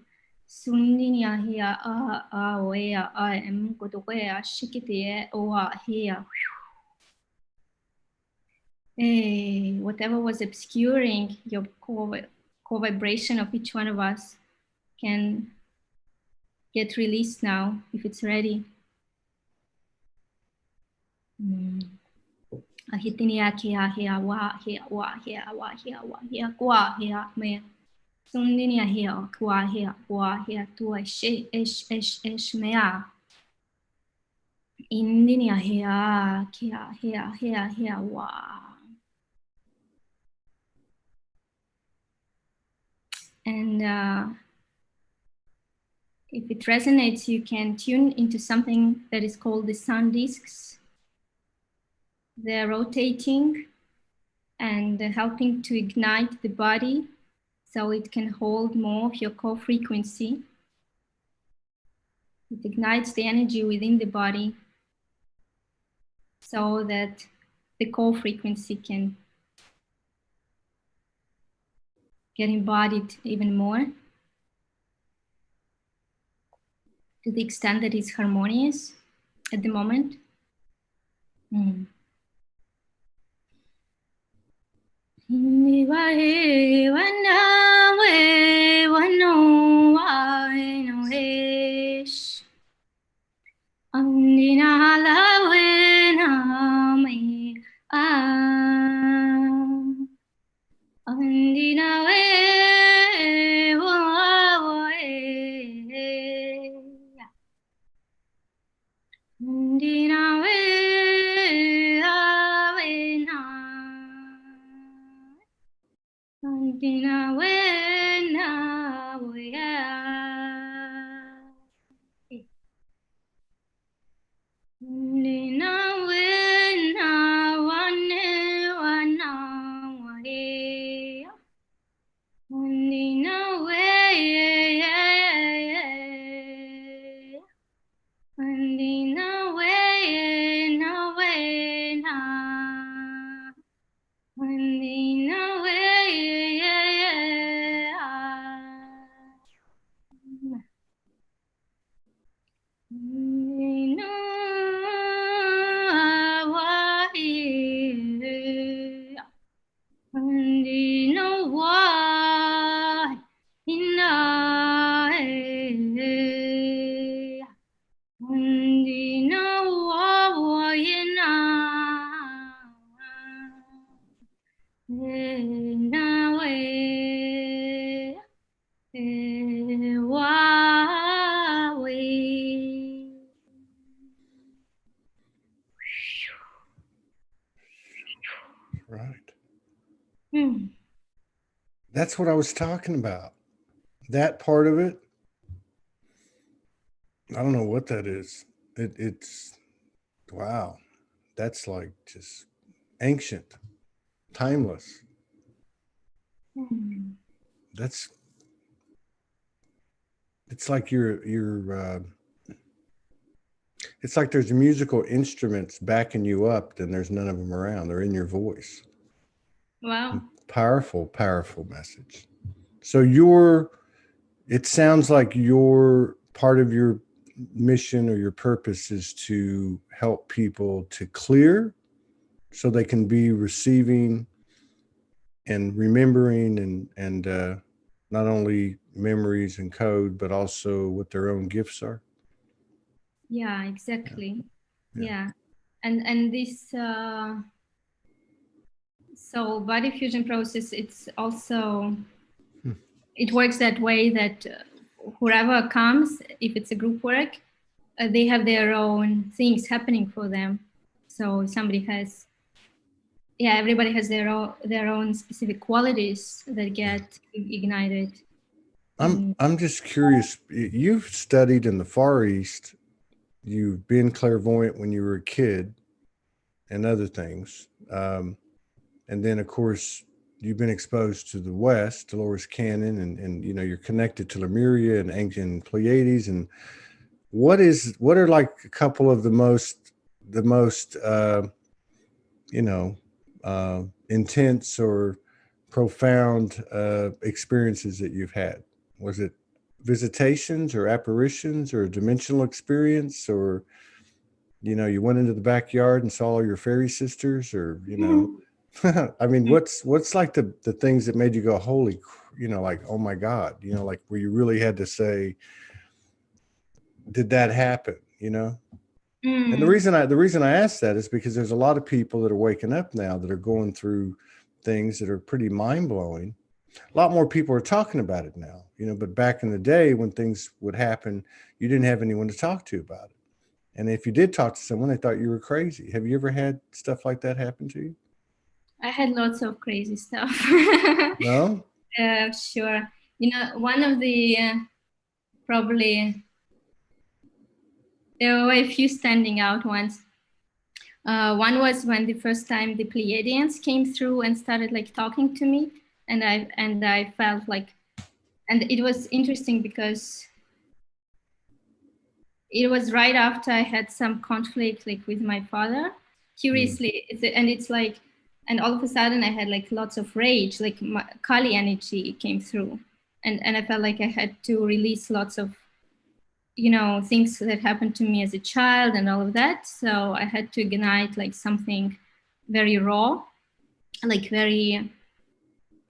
sundini a hea a wea a em kotoke shikiti e o a hea. Whatever was obscuring your core vibration of each one of us can get released now if it's ready. Ahitini kia hea wa hea wa hea wa hea wa hea kwa hea me sundini hea kwa hea wa hea tua she esh mea indini hea kia hea wa. And if it resonates, you can tune into something that is called the sun discs. They're rotating and helping to ignite the body so it can hold more of your core frequency. It ignites the energy within the body so that the core frequency can get embodied even more to the extent that it's harmonious at the moment. Right. That's what I was talking about. That part of it, I don't know what that is. It's wow. That's like just ancient, timeless. That's, it's like it's like there's musical instruments backing you up, then there's none of them around. They're in your voice. Wow. Powerful, powerful message. So it sounds like your part of your mission or your purpose is to help people to clear so they can be receiving and remembering and not only memories and code, but also what their own gifts are. Yeah, exactly. Yeah. And this so body fusion process, it's also it works that way that whoever comes, if it's a group work, they have their own things happening for them. So somebody has, everybody has their own specific qualities that get ignited. I'm just curious. You've studied in the Far East. You've been clairvoyant when you were a kid, and other things. And then, of course, you've been exposed to the West, Dolores Cannon, and you know, you're connected to Lemuria and ancient Pleiades. And what are like a couple of the most you know, intense or profound experiences that you've had? Was it visitations or apparitions or a dimensional experience, or, you know, you went into the backyard and saw all your fairy sisters, or, you know, I mean, what's like the things that made you go, holy, you know, like, oh my God, you know, like where you really had to say, did that happen? You know? And the reason I ask that is because there's a lot of people that are waking up now that are going through things that are pretty mind blowing. A lot more people are talking about it now, you know, but back in the day when things would happen, you didn't have anyone to talk to about it. And if you did talk to someone, they thought you were crazy. Have you ever had stuff like that happen to you? I had lots of crazy stuff. No? Sure. You know, one of the probably there were a few standing out ones. One was when the first time the Pleiadians came through and started like talking to me, and I felt like, and it was interesting because it was right after I had some conflict like with my father. Curiously, it's like, and all of a sudden I had like lots of rage, like Kali energy came through, and I felt like I had to release lots of, you know, things that happened to me as a child and all of that. So I had to ignite like something very raw, like very,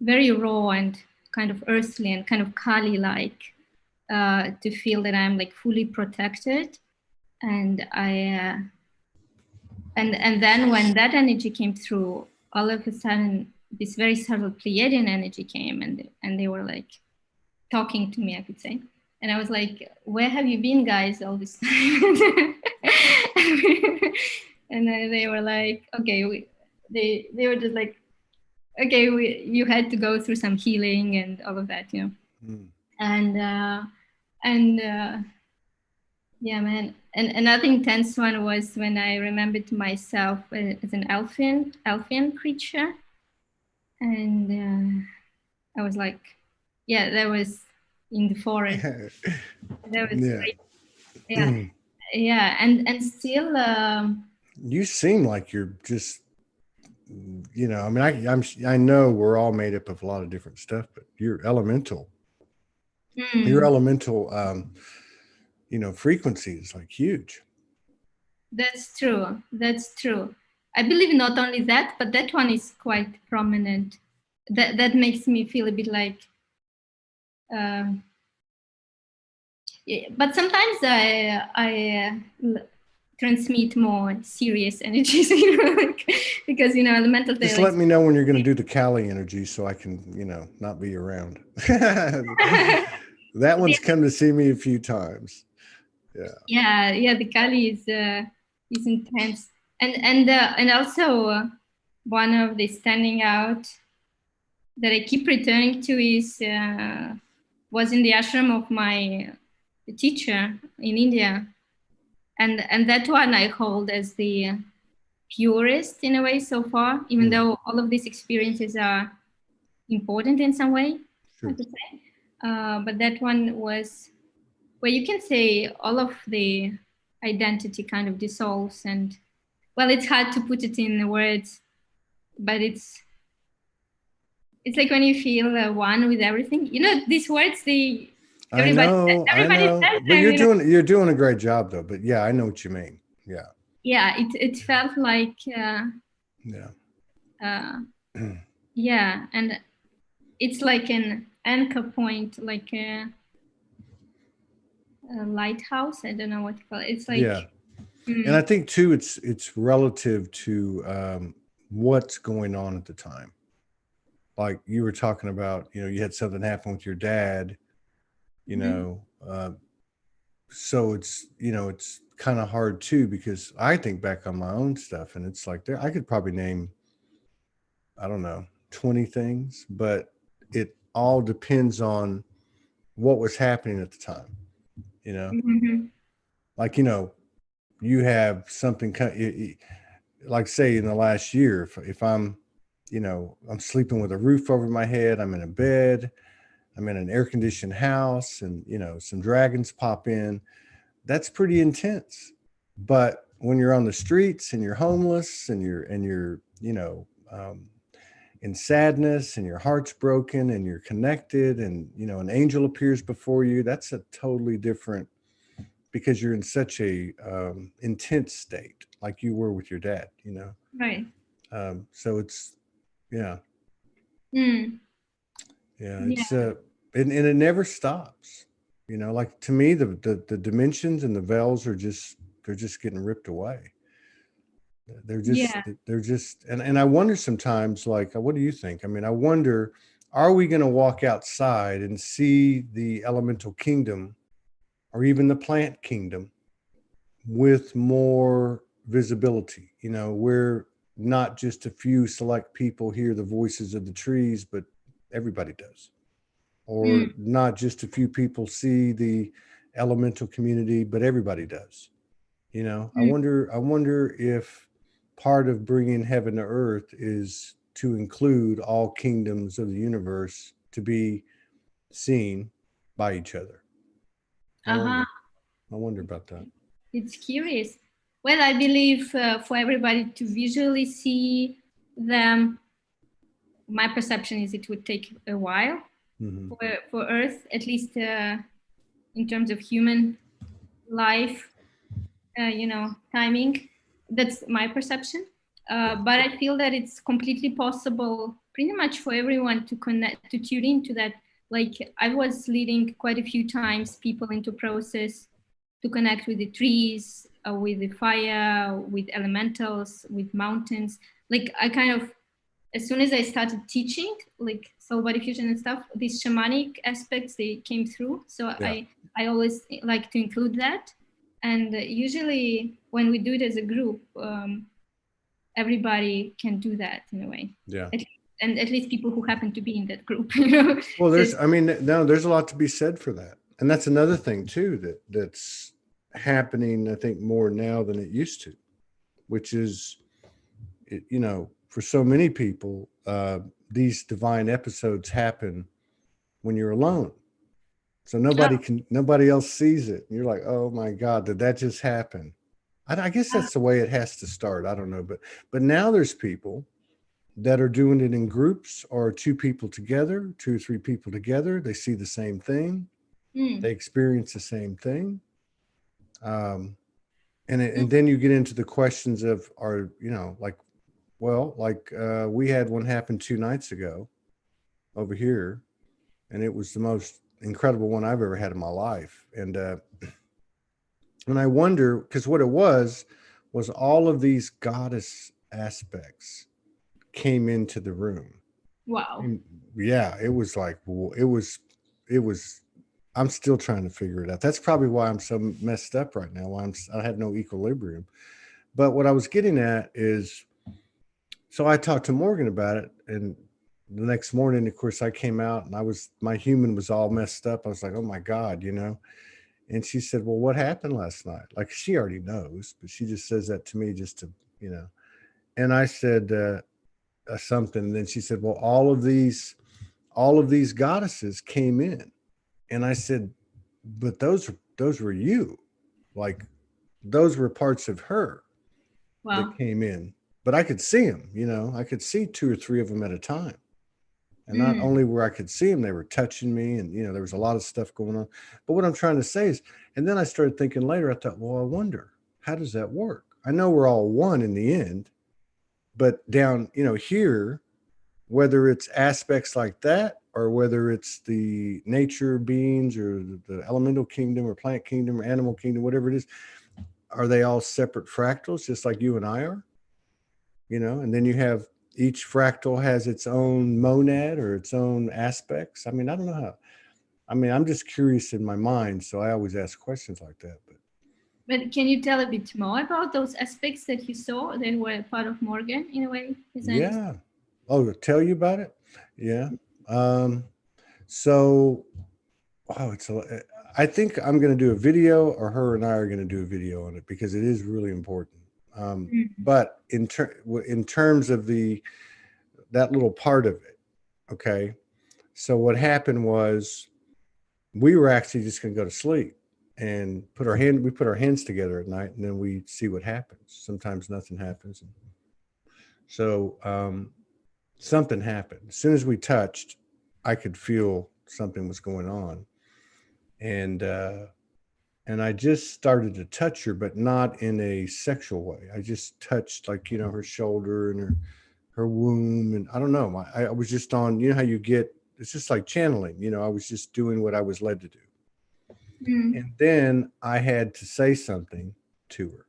very raw and kind of earthly and kind of Kali-like, to feel that I'm like fully protected. And and then when that energy came through, all of a sudden this very subtle Pleiadian energy came, and they were like talking to me, I could say. And I was like, where have you been, guys, all this time? And they were like, okay, they were just like, okay, you had to go through some healing and all of that, you know. And yeah, man. And another intense one was when I remembered myself as an elfin creature. And I was like, yeah, that was in the forest. That was great. Yeah. Yeah. And still you seem like you're just, you know, I mean, I know we're all made up of a lot of different stuff, but you're elemental. Your elemental you know, frequency is like huge. That's true. That's true. I believe not only that, but that one is quite prominent. That makes me feel a bit like but sometimes I transmit more serious energies, you know, like, because, you know, elemental. Just let me know when you're going to do the Kali energy so I can, you know, not be around. That one's come to see me a few times. Yeah. The Kali is intense, and also one of the standing out that I keep returning to is was in the ashram of my teacher in India, and that one I hold as the purest in a way so far, even though all of these experiences are important in some way, I could say. But that one was where you can say all of the identity kind of dissolves, and well, it's hard to put it in words, but it's like when you feel one with everything. You know, these words, everybody says them, but you're doing a great job though. But yeah, I know what you mean. Yeah, it felt like yeah, and it's like an anchor point, like a lighthouse. I don't know what to call it. It's like and I think too, it's relative to what's going on at the time. Like you were talking about, you know, you had something happen with your dad, you know, so it's, you know, it's kind of hard too, because I think back on my own stuff and it's like I could probably name, I don't know, 20 things, but it all depends on what was happening at the time, you know. Like, you know, you have something like say in the last year, if I'm I'm sleeping with a roof over my head. I'm in a bed. I'm in an air-conditioned house, and some dragons pop in. That's pretty intense. But when you're on the streets and you're homeless and you're in sadness and your heart's broken and you're connected and an angel appears before you, that's a totally different, because you're in such a intense state, like you were with your dad. Right. So it's yeah. It's and it never stops. Like, to me, the dimensions and the veils are they're just getting ripped away. They're just and I wonder sometimes, like, what do you think? I mean, I wonder, are we going to walk outside and see the elemental kingdom or even the plant kingdom with more visibility, where not just a few select people hear the voices of the trees, but everybody does. Or not just a few people see the elemental community, but everybody does. I wonder if part of bringing heaven to earth is to include all kingdoms of the universe to be seen by each other. I wonder about that. It's curious. Well, I believe for everybody to visually see them, my perception is it would take a while for Earth, at least in terms of human life, timing. That's my perception. But I feel that it's completely possible pretty much for everyone to connect, to tune into that. Like, I was leading quite a few times people into process to connect with the trees, with the fire, with elementals, with mountains. Like, I kind of, as soon as I started teaching, like soul body fusion and stuff, these shamanic aspects, they came through. So I always like to include that. And usually when we do it as a group, everybody can do that in a way. Yeah. And at least people who happen to be in that group, Well, there's a lot to be said for that. And that's another thing too, that's happening, I think, more now than it used to, which is, for so many people, these divine episodes happen when you're alone. So nobody else sees it. And you're like, oh my God, did that just happen? I guess that's the way it has to start. I don't know. But now there's people that are doing it in groups, or two people together, 2 or 3 people together. They see the same thing. They experience the same thing. And then you get into the questions of, we had one happen 2 nights ago over here, and it was the most incredible one I've ever had in my life. And I wonder, because what it was all of these goddess aspects came into the room. Wow. And it was like, it was, I'm still trying to figure it out. That's probably why I'm so messed up right now. I have no equilibrium. But what I was getting at is, so I talked to Morgan about it, and the next morning, of course, I came out and my human was all messed up. I was like, oh my God, And she said, well, what happened last night? Like, she already knows, but she just says that to me just to, And I said something, and then she said, well, all of these goddesses came in. And I said, but those were you. Like, those were parts of her that came in. But I could see them, I could see 2 or 3 of them at a time. And not only where I could see them, they were touching me, and, there was a lot of stuff going on. But what I'm trying to say is, and then I started thinking later, I thought, well, I wonder, how does that work? I know we're all one in the end, but down, here, whether it's aspects like that, or whether it's the nature beings or the elemental kingdom or plant kingdom or animal kingdom, whatever it is, are they all separate fractals, just like you and I are? And then you have, each fractal has its own monad or its own aspects. I mean, I don't know how. I mean, I'm just curious in my mind, so I always ask questions like that. But can you tell a bit more about those aspects that you saw that were part of Morgan in a way? Yeah. Oh, tell you about it? Yeah. So, I think I'm going to do a video, or her and I are going to do a video on it, because it is really important. But in terms of the that little part of it. Okay. So what happened was we were actually just going to go to sleep and we put our hands together at night, and then we see what happens. Sometimes nothing happens. So something happened. As soon as we touched, I could feel something was going on. And I just started to touch her, but not in a sexual way. I just touched, like, her shoulder and her womb. And I don't know, I was just on, how you get, it's just like channeling, I was just doing what I was led to do. And then I had to say something to her.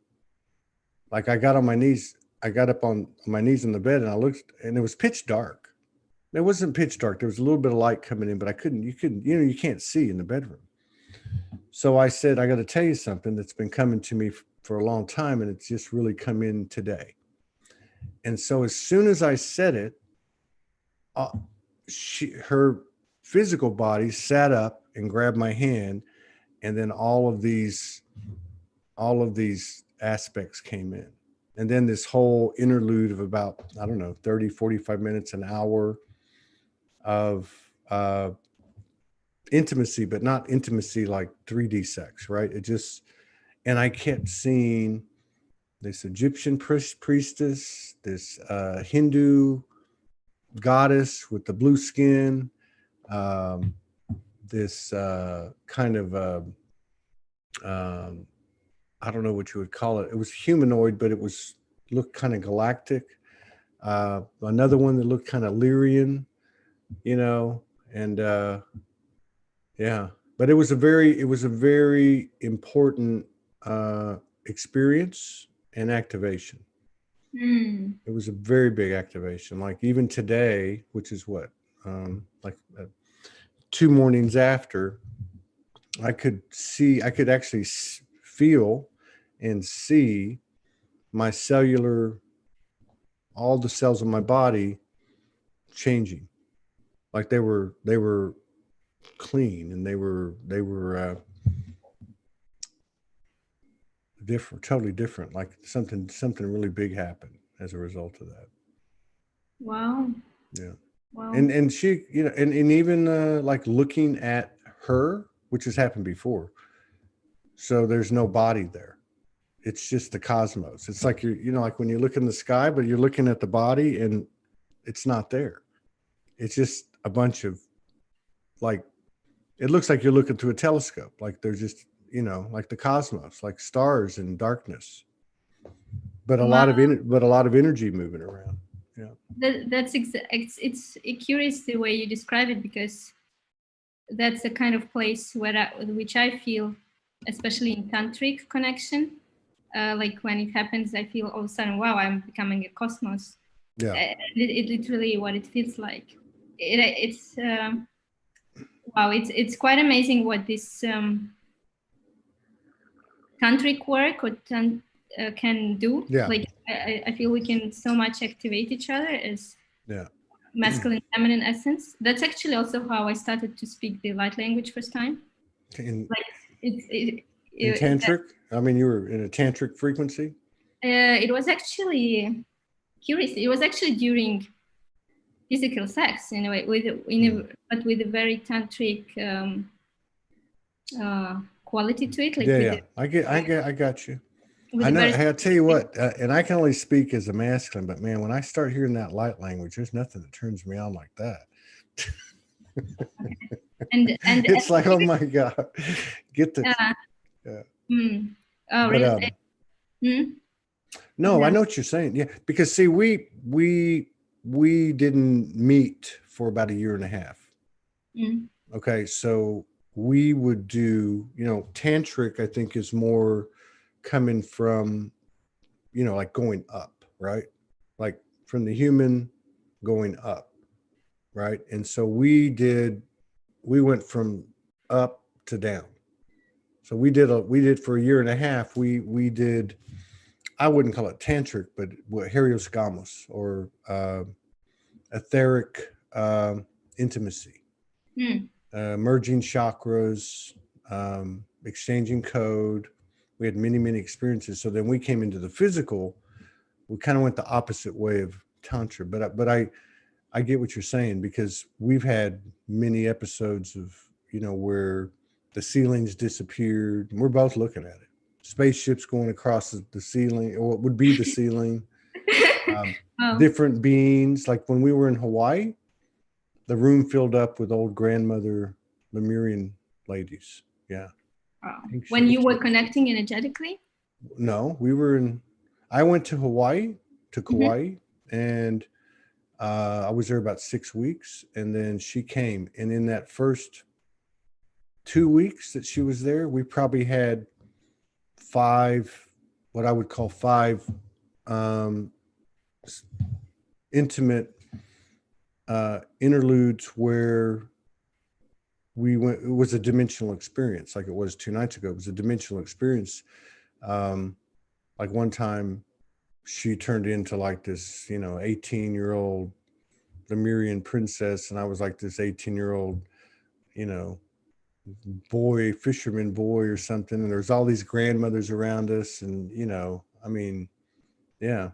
Like, I got on my knees. I got up on my knees in the bed, and I looked, and it was pitch dark. It wasn't pitch dark. There was a little bit of light coming in, but you can't see in the bedroom. So I said, I got to tell you something that's been coming to me for a long time, and it's just really come in today. And so as soon as I said it, her physical body sat up and grabbed my hand, and then all of these aspects came in. And then this whole interlude of about, I don't know, 30, 45 minutes, an hour of intimacy, but not intimacy like 3D sex, right? And I kept seeing this Egyptian priestess, this Hindu goddess with the blue skin, this kind of, I don't know what you would call it. It was humanoid, but looked kind of galactic. Another one that looked kind of Lyrian, and yeah, but it was a very important experience and activation. It was a very big activation. Like, even today, which is what, 2 mornings after, I could actually feel and see my all the cells of my body changing. Like, they were clean, and they were different, totally different. Like, something really big happened as a result of that. Wow. Yeah. Wow. And she, and even like looking at her, which has happened before. So there's no body there. It's just the cosmos. It's like like when you look in the sky, but you're looking at the body and it's not there. It's just a bunch of, like, it looks like you're looking through a telescope. Like, there's just, like the cosmos, like stars in darkness, but a lot of energy moving around. Yeah. It's curious the way you describe it, because that's the kind of place which I feel, especially in Tantric connection. Like, when it happens, I feel all of a sudden, wow, I'm becoming a cosmos. Yeah. It literally what it feels like. It's wow. It's quite amazing what this tantric work can do. Yeah. Like, I feel we can so much activate each other as masculine, feminine essence. That's actually also how I started to speak the light language first time. In In Tantric? I mean, you were in a Tantric frequency? It was actually curious. It was actually during physical sex, in a way, but with a very tantric quality to it. Like, I got you. I know. I'll tell you what, and I can only speak as a masculine, but man, when I start hearing that light language, there's nothing that turns me on like that. and it's like, oh my God, get this. Oh, really? No, I know what you're saying. Yeah, because see, we didn't meet for about 1.5 years. Okay, so we would do, Tantric, I think, is more coming from, like going up, right? Like from the human going up, right? And so we went from up to down. So we did for 1.5 years, we did, I wouldn't call it tantric, but heriosgamos, or etheric intimacy, merging chakras, exchanging code. We had many, many experiences. So then we came into the physical. We kind of went the opposite way of tantra, but I get what you're saying, because we've had many episodes of, where the ceilings disappeared, and we're both looking at it. Spaceships going across the ceiling, or what would be the ceiling. Oh. Different beings. Like when we were in Hawaii, the room filled up with old grandmother Lemurian ladies. Yeah. Wow. When you were connecting energetically? No, I went to Hawaii, to Kauai, and I was there about 6 weeks, and then she came. And in that first 2 weeks that she was there, we probably had what I would call five intimate interludes where we went. It was a dimensional experience, like it was 2 nights ago. It was a dimensional experience. Like one time she turned into like this, 18-year-old Lemurian princess, and I was like this 18-year-old, fisherman boy or something. And there's all these grandmothers around us, and I mean, yeah.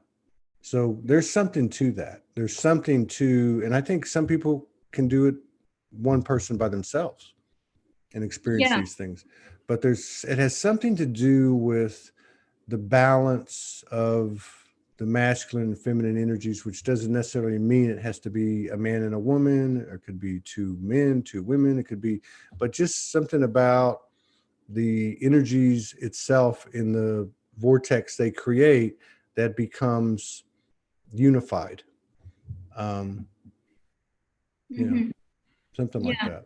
So there's something to that. There's something to, and I think some people can do it one person by themselves and experience these things, but it has something to do with the balance of the masculine and feminine energies, which doesn't necessarily mean it has to be a man and a woman, or it could be 2 men, 2 women. It could be, but just something about the energies itself in the vortex they create that becomes unified. Something like that.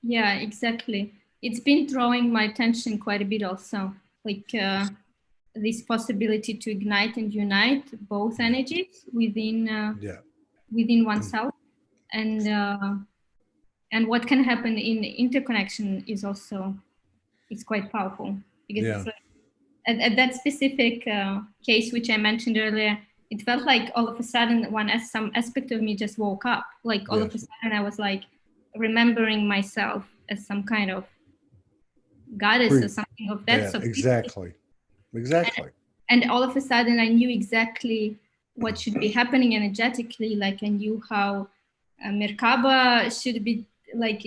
Yeah, exactly. It's been drawing my attention quite a bit also, like this possibility to ignite and unite both energies within oneself, and what can happen in interconnection is also, it's quite powerful, because it's like, at that specific case which I mentioned earlier, it felt like all of a sudden some aspect of me just woke up. Like all of a sudden I was like remembering myself as some kind of goddess or something of that sort. Exactly. And all of a sudden I knew exactly what should be happening energetically. Like I knew how Merkaba should be like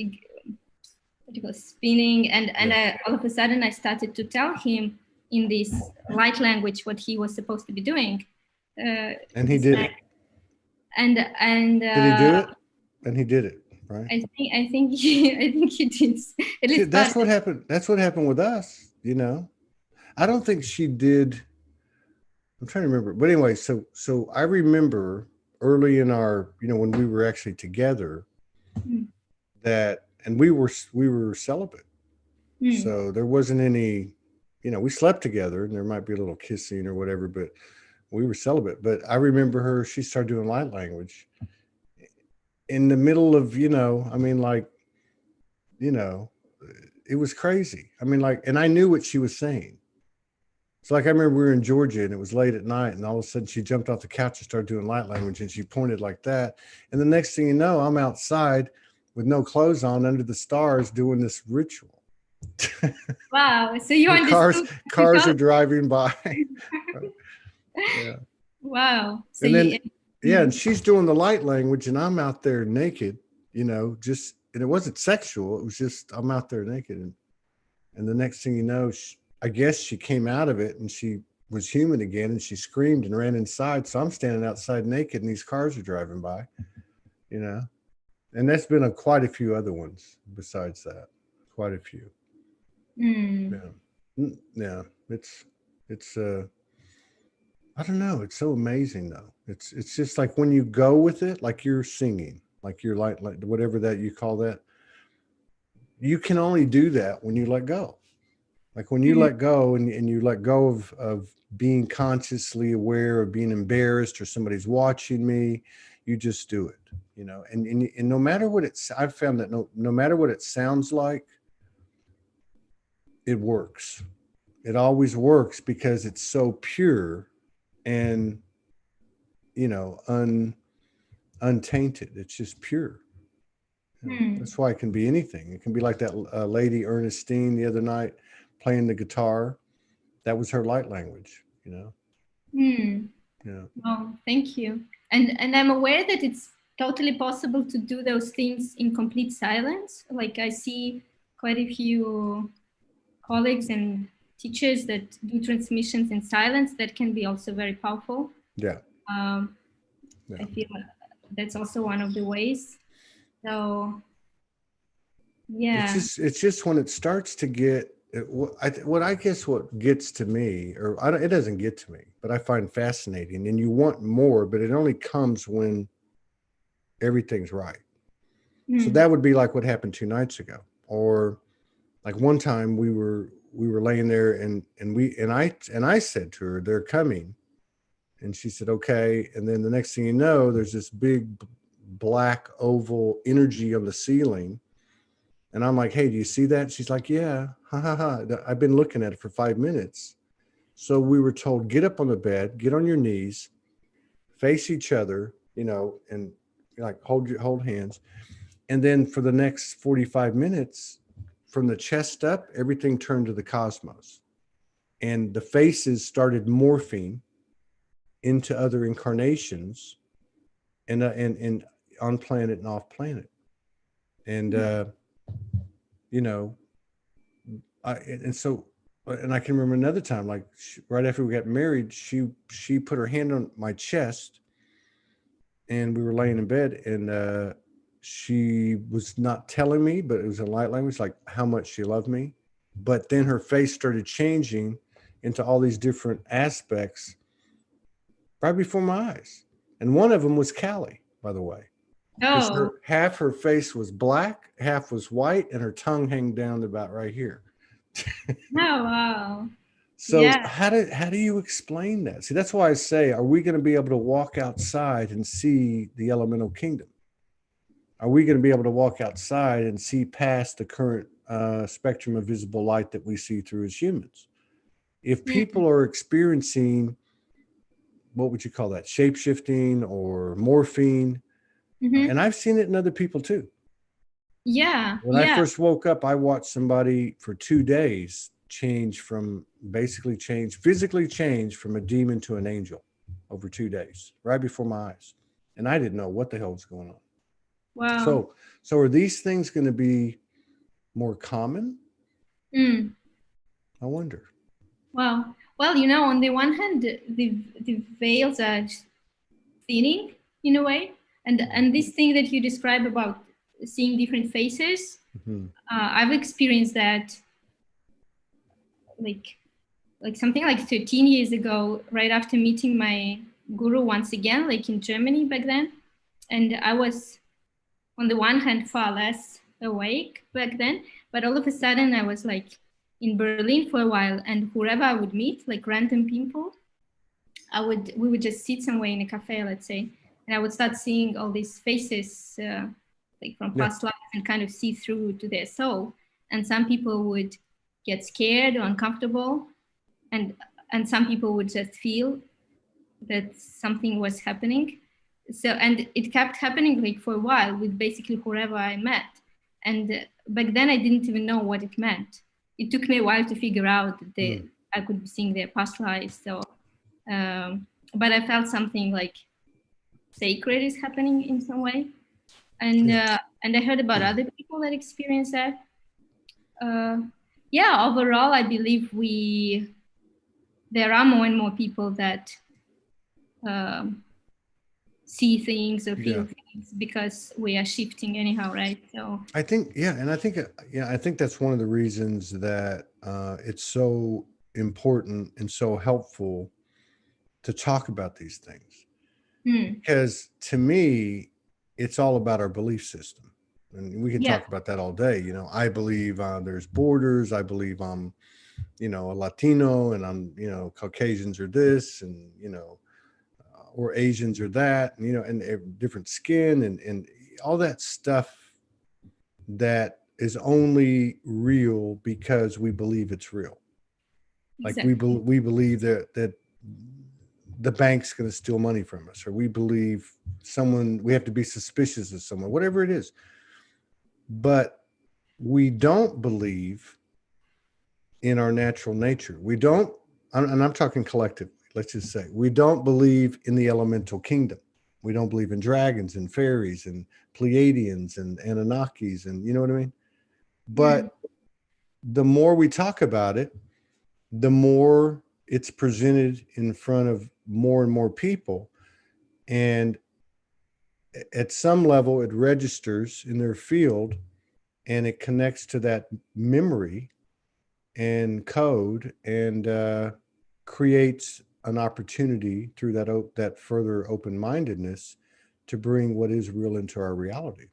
spinning, and all of a sudden I started to tell him in this light language what he was supposed to be doing. And he did it. And did he do it? And he did it, right? I think he did. At least that's what happened. That's what happened with us. I don't think she did. I'm trying to remember, but anyway, so I remember early in our, when we were actually together, that, and we were celibate, so there wasn't any, we slept together, and there might be a little kissing or whatever, but we were celibate. But I remember she started doing light language in the middle of, it was crazy. And I knew what she was saying. So like I remember we were in Georgia, and it was late at night, and all of a sudden she jumped off the couch and started doing light language, and she pointed like that. And the next thing you know, I'm outside with no clothes on under the stars doing this ritual. Wow. So you understood. Cars are driving by. Wow. So and then, and she's doing the light language, and I'm out there naked, and it wasn't sexual. It was just, I'm out there naked. And the next thing you know, I guess she came out of it, and she was human again, and she screamed and ran inside. So I'm standing outside naked, and these cars are driving by, and that's been quite a few other ones besides that. Quite a few. Yeah. It's I don't know. It's so amazing though. It's just like when you go with it, like you're singing, like you're like whatever that you call that. You can only do that when you let go. Like when you let go and you let go of being consciously aware of being embarrassed or somebody's watching me, you just do it, and no matter what I've found that no matter what it sounds like, it works. It always works because it's so pure and, untainted. It's just pure. That's why it can be anything. It can be like that lady Ernestine the other night playing the guitar. That was her light language, Yeah. Oh, thank you. And I'm aware that it's totally possible to do those things in complete silence. Like I see quite a few colleagues and teachers that do transmissions in silence that can be also very powerful. Yeah. I feel that's also one of the ways. So yeah, it's just when it starts to get what gets to me, or it doesn't get to me, but I find fascinating, and you want more, but it only comes when everything's right. So that would be like what happened 2 nights ago, or like one time we were laying there and I said to her, they're coming, and she said okay, and then the next thing you know, there's this big black oval energy on the ceiling. And I'm like, hey, do you see that? She's like, yeah, ha ha ha. I've been looking at it for 5 minutes. So we were told, get up on the bed, get on your knees, face each other, and like hold hands. And then for the next 45 minutes, from the chest up, everything turned to the cosmos. And the faces started morphing into other incarnations and on planet and off planet. And and I can remember another time, like right after we got married, she put her hand on my chest, and we were laying in bed, and she was not telling me, but it was in light language, like how much she loved me. But then her face started changing into all these different aspects right before my eyes. And one of them was Callie, by the way. oh, Half her face was black, half was white, and her tongue hang down about right here. oh wow. So Yeah. how do you explain that? See, that's why I say, are we going to be able to walk outside and see the elemental kingdom? Are we going to be able to walk outside and see past the current spectrum of visible light that we see through as humans? If people are experiencing, what would you call that? Shape-shifting or morphine. And I've seen it in other people too. Yeah. When I first woke up, I watched somebody for 2 days physically change from a demon to an angel over 2 days, right before my eyes. And I didn't know what the hell was going on. Wow. So are these things going to be more common? I wonder. Wow. Well, on the one hand, the veils are thinning in a way, and this thing that you describe about seeing different faces, I've experienced that, like something like 13 years ago, right after meeting my guru once again, like in Germany back then, and I was on the one hand far less awake back then, but all of a sudden I was like in Berlin for a while, and whoever I would meet, like random people, we would just sit somewhere in a cafe, let's say, and I would start seeing all these faces like from past lives, and kind of see through to their soul. And some people would get scared or uncomfortable, and some people would just feel that something was happening. So, and it kept happening like for a while with basically whoever I met. And back then I didn't even know what it meant. It took me a while to figure out that I could be seeing their past lives. So, but I felt something like sacred is happening in some way. And I heard about other people that experience that. Overall, I believe there are more and more people that see things or feel things, because we are shifting anyhow, right? So I think, I think that's one of the reasons that it's so important and so helpful to talk about these things. Because to me, it's all about our belief system. And we can talk about that all day. I believe there's borders. I believe I'm, a Latino, and I'm, Caucasians are this, and, or Asians are that, and different skin and all that stuff that is only real because we believe it's real. Exactly. Like we believe that the bank's going to steal money from us, or we believe we have to be suspicious of someone, whatever it is. But we don't believe in our natural nature. We don't, and I'm talking collectively, let's just say, we don't believe in the elemental kingdom. We don't believe in dragons and fairies and Pleiadians and Anunnakis, and you know what I mean? But the more we talk about it, the more it's presented in front of more and more people. And at some level, it registers in their field and it connects to that memory and code, and creates an opportunity through that further open-mindedness to bring what is real into our reality.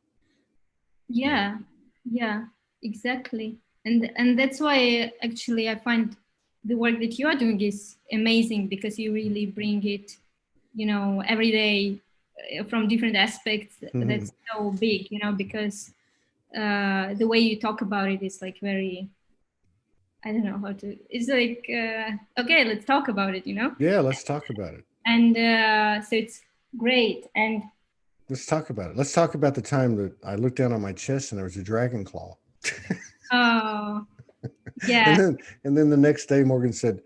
Yeah, exactly. And that's why actually I find the work that you are doing is amazing, because you really bring it, every day from different aspects. That's so big, because the way you talk about it is like very, I don't know how to, it's like, okay, let's talk about it, Yeah, let's talk about it. And so it's great. And let's talk about it. Let's talk about the time that I looked down on my chest and there was a dragon claw. Oh, yeah. and then the next day, Morgan said,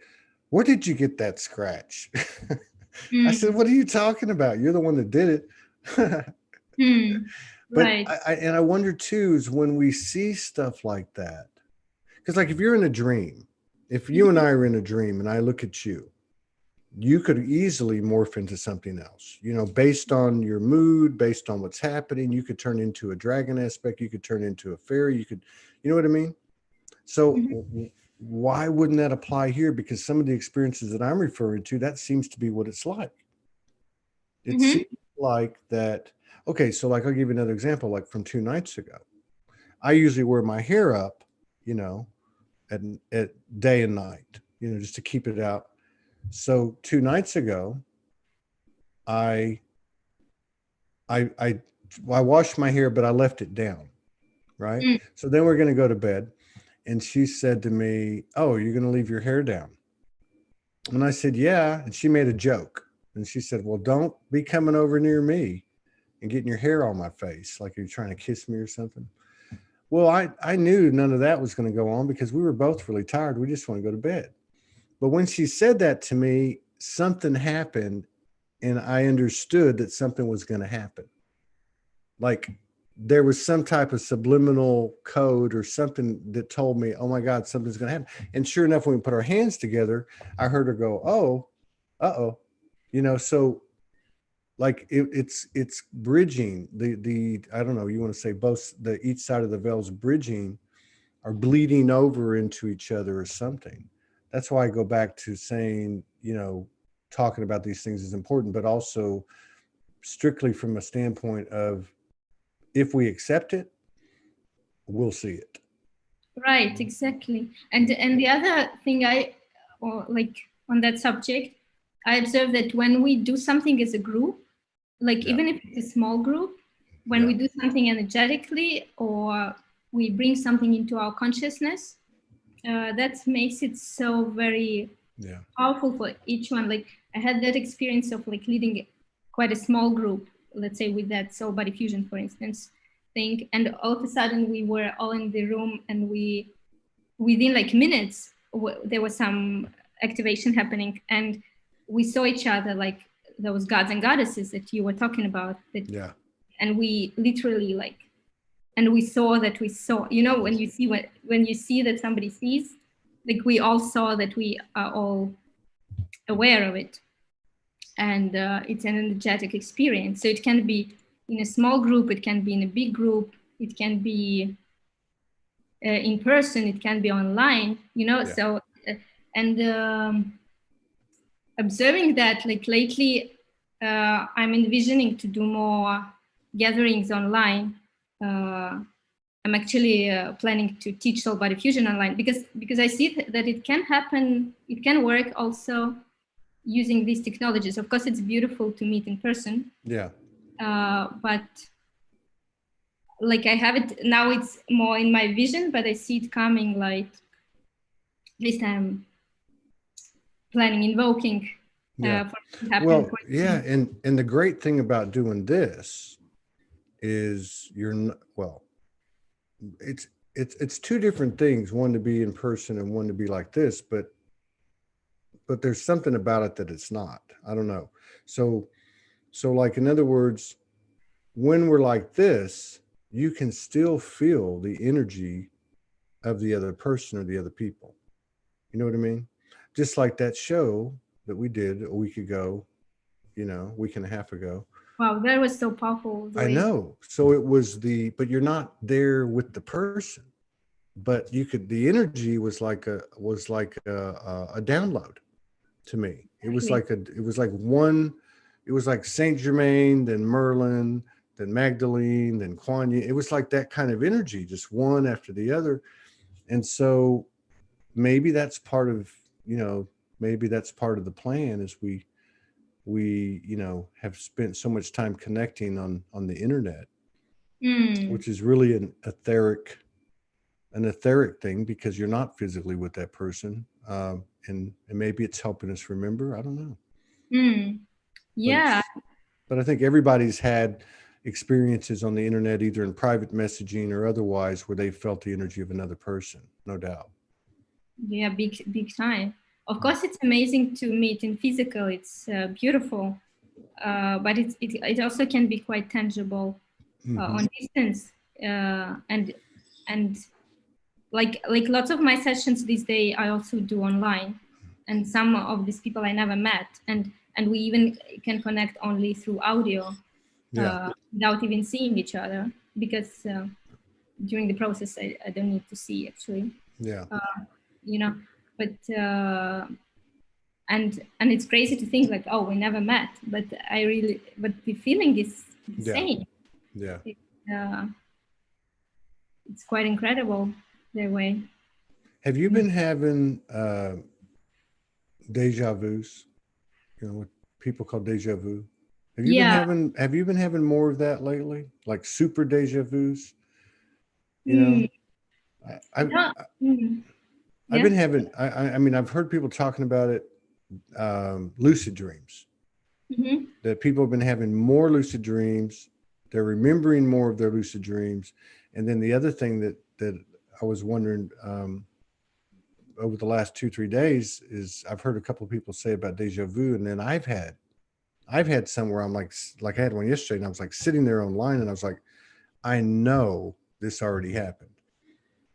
"Where did you get that scratch?" I said, "What are you talking about? You're the one that did it." But right. I wonder too, is when we see stuff like that, because like if you're in a dream, if you and I are in a dream and I look at you, you could easily morph into something else, based on your mood, based on what's happening. You could turn into a dragon aspect. You could turn into a fairy. You could, you know what I mean? So why wouldn't that apply here? Because some of the experiences that I'm referring to, that seems to be what it's like. It seems like that. Okay. So like, I'll give you another example, like from 2 nights ago. I usually wear my hair up, at day and night, just to keep it out. So 2 nights ago, I washed my hair, but I left it down. Right. So then we're going to go to bed. And she said to me, "Oh, you're going to leave your hair down?" And I said, "Yeah." And she made a joke. And she said, "Well, don't be coming over near me and getting your hair on my face like you're trying to kiss me or something." Well, I knew none of that was going to go on because we were both really tired. We just want to go to bed. But when she said that to me, something happened and I understood that something was going to happen. Like there was some type of subliminal code or something that told me, oh my God, something's going to happen. And sure enough, when we put our hands together, I heard her go, "Oh, uh-oh." So like it's bridging the, I don't know, you want to say both each side of the veil's bridging or bleeding over into each other or something. That's why I go back to saying, talking about these things is important, but also strictly from a standpoint of, if we accept it, we'll see it. Right, exactly. And the other thing like on that subject, I observe that when we do something as a group, like even if it's a small group, when we do something energetically or we bring something into our consciousness, that makes it so very powerful for each one. Like I had that experience of like leading quite a small group, let's say with that soul body fusion, for instance, thing. And all of a sudden we were all in the room and within like minutes, there was some activation happening and we saw each other, like those gods and goddesses that you were talking about. And we literally and we saw, when you see that somebody sees, like we all saw that we are all aware of it. And it's an energetic experience. So it can be in a small group, it can be in a big group, it can be in person, it can be online, so, and observing that, like lately, I'm envisioning to do more gatherings online. I'm actually planning to teach soul body fusion online because I see that it can happen, it can work also using these technologies. Of course, it's beautiful to meet in person. But like I have it now, it's more in my vision, but I see it coming, like at least I'm planning, invoking. For it to happen. Well, yeah, and the great thing about doing this is it's two different things, one to be in person and one to be like this, but there's something about it that it's not. I don't know. So So like, in other words, when we're like this, you can still feel the energy of the other person or the other people. You know what I mean? Just like that show that we did a week ago, week and a half ago. Wow, that was so powerful. The I way. know. So it was but you're not there with the person, but the energy was like a download to me. It was like Saint Germain, then Merlin, then Magdalene, then Kuan Yin. It was like that kind of energy, just one after the other. And so maybe that's part of, maybe that's part of the plan, is we have spent so much time connecting on the internet, which is really an etheric thing, because you're not physically with that person. And maybe it's helping us remember. I don't know. Yeah. But I think everybody's had experiences on the internet, either in private messaging or otherwise, where they felt the energy of another person, no doubt. Yeah, big time. Of course, it's amazing to meet in physical. It's beautiful, but it also can be quite tangible on distance. And like lots of my sessions these days, I also do online, and some of these people I never met, and we even can connect only through audio, without even seeing each other, because during the process I don't need to see, actually. Yeah. But and it's crazy to think like, oh, we never met, but the feeling is the same. Yeah. It's quite incredible their way. Have you been having deja vus? What people call deja vu. Have you been having more of that lately? Like super deja vus? I've been having. I mean, I've heard people talking about it. Lucid dreams. That people have been having more lucid dreams. They're remembering more of their lucid dreams. And then the other thing that I was wondering over the last 2-3 days is, I've heard a couple of people say about deja vu, and then I've had some where I'm like I had one yesterday, and I was like sitting there online, and I was like, I know this already happened.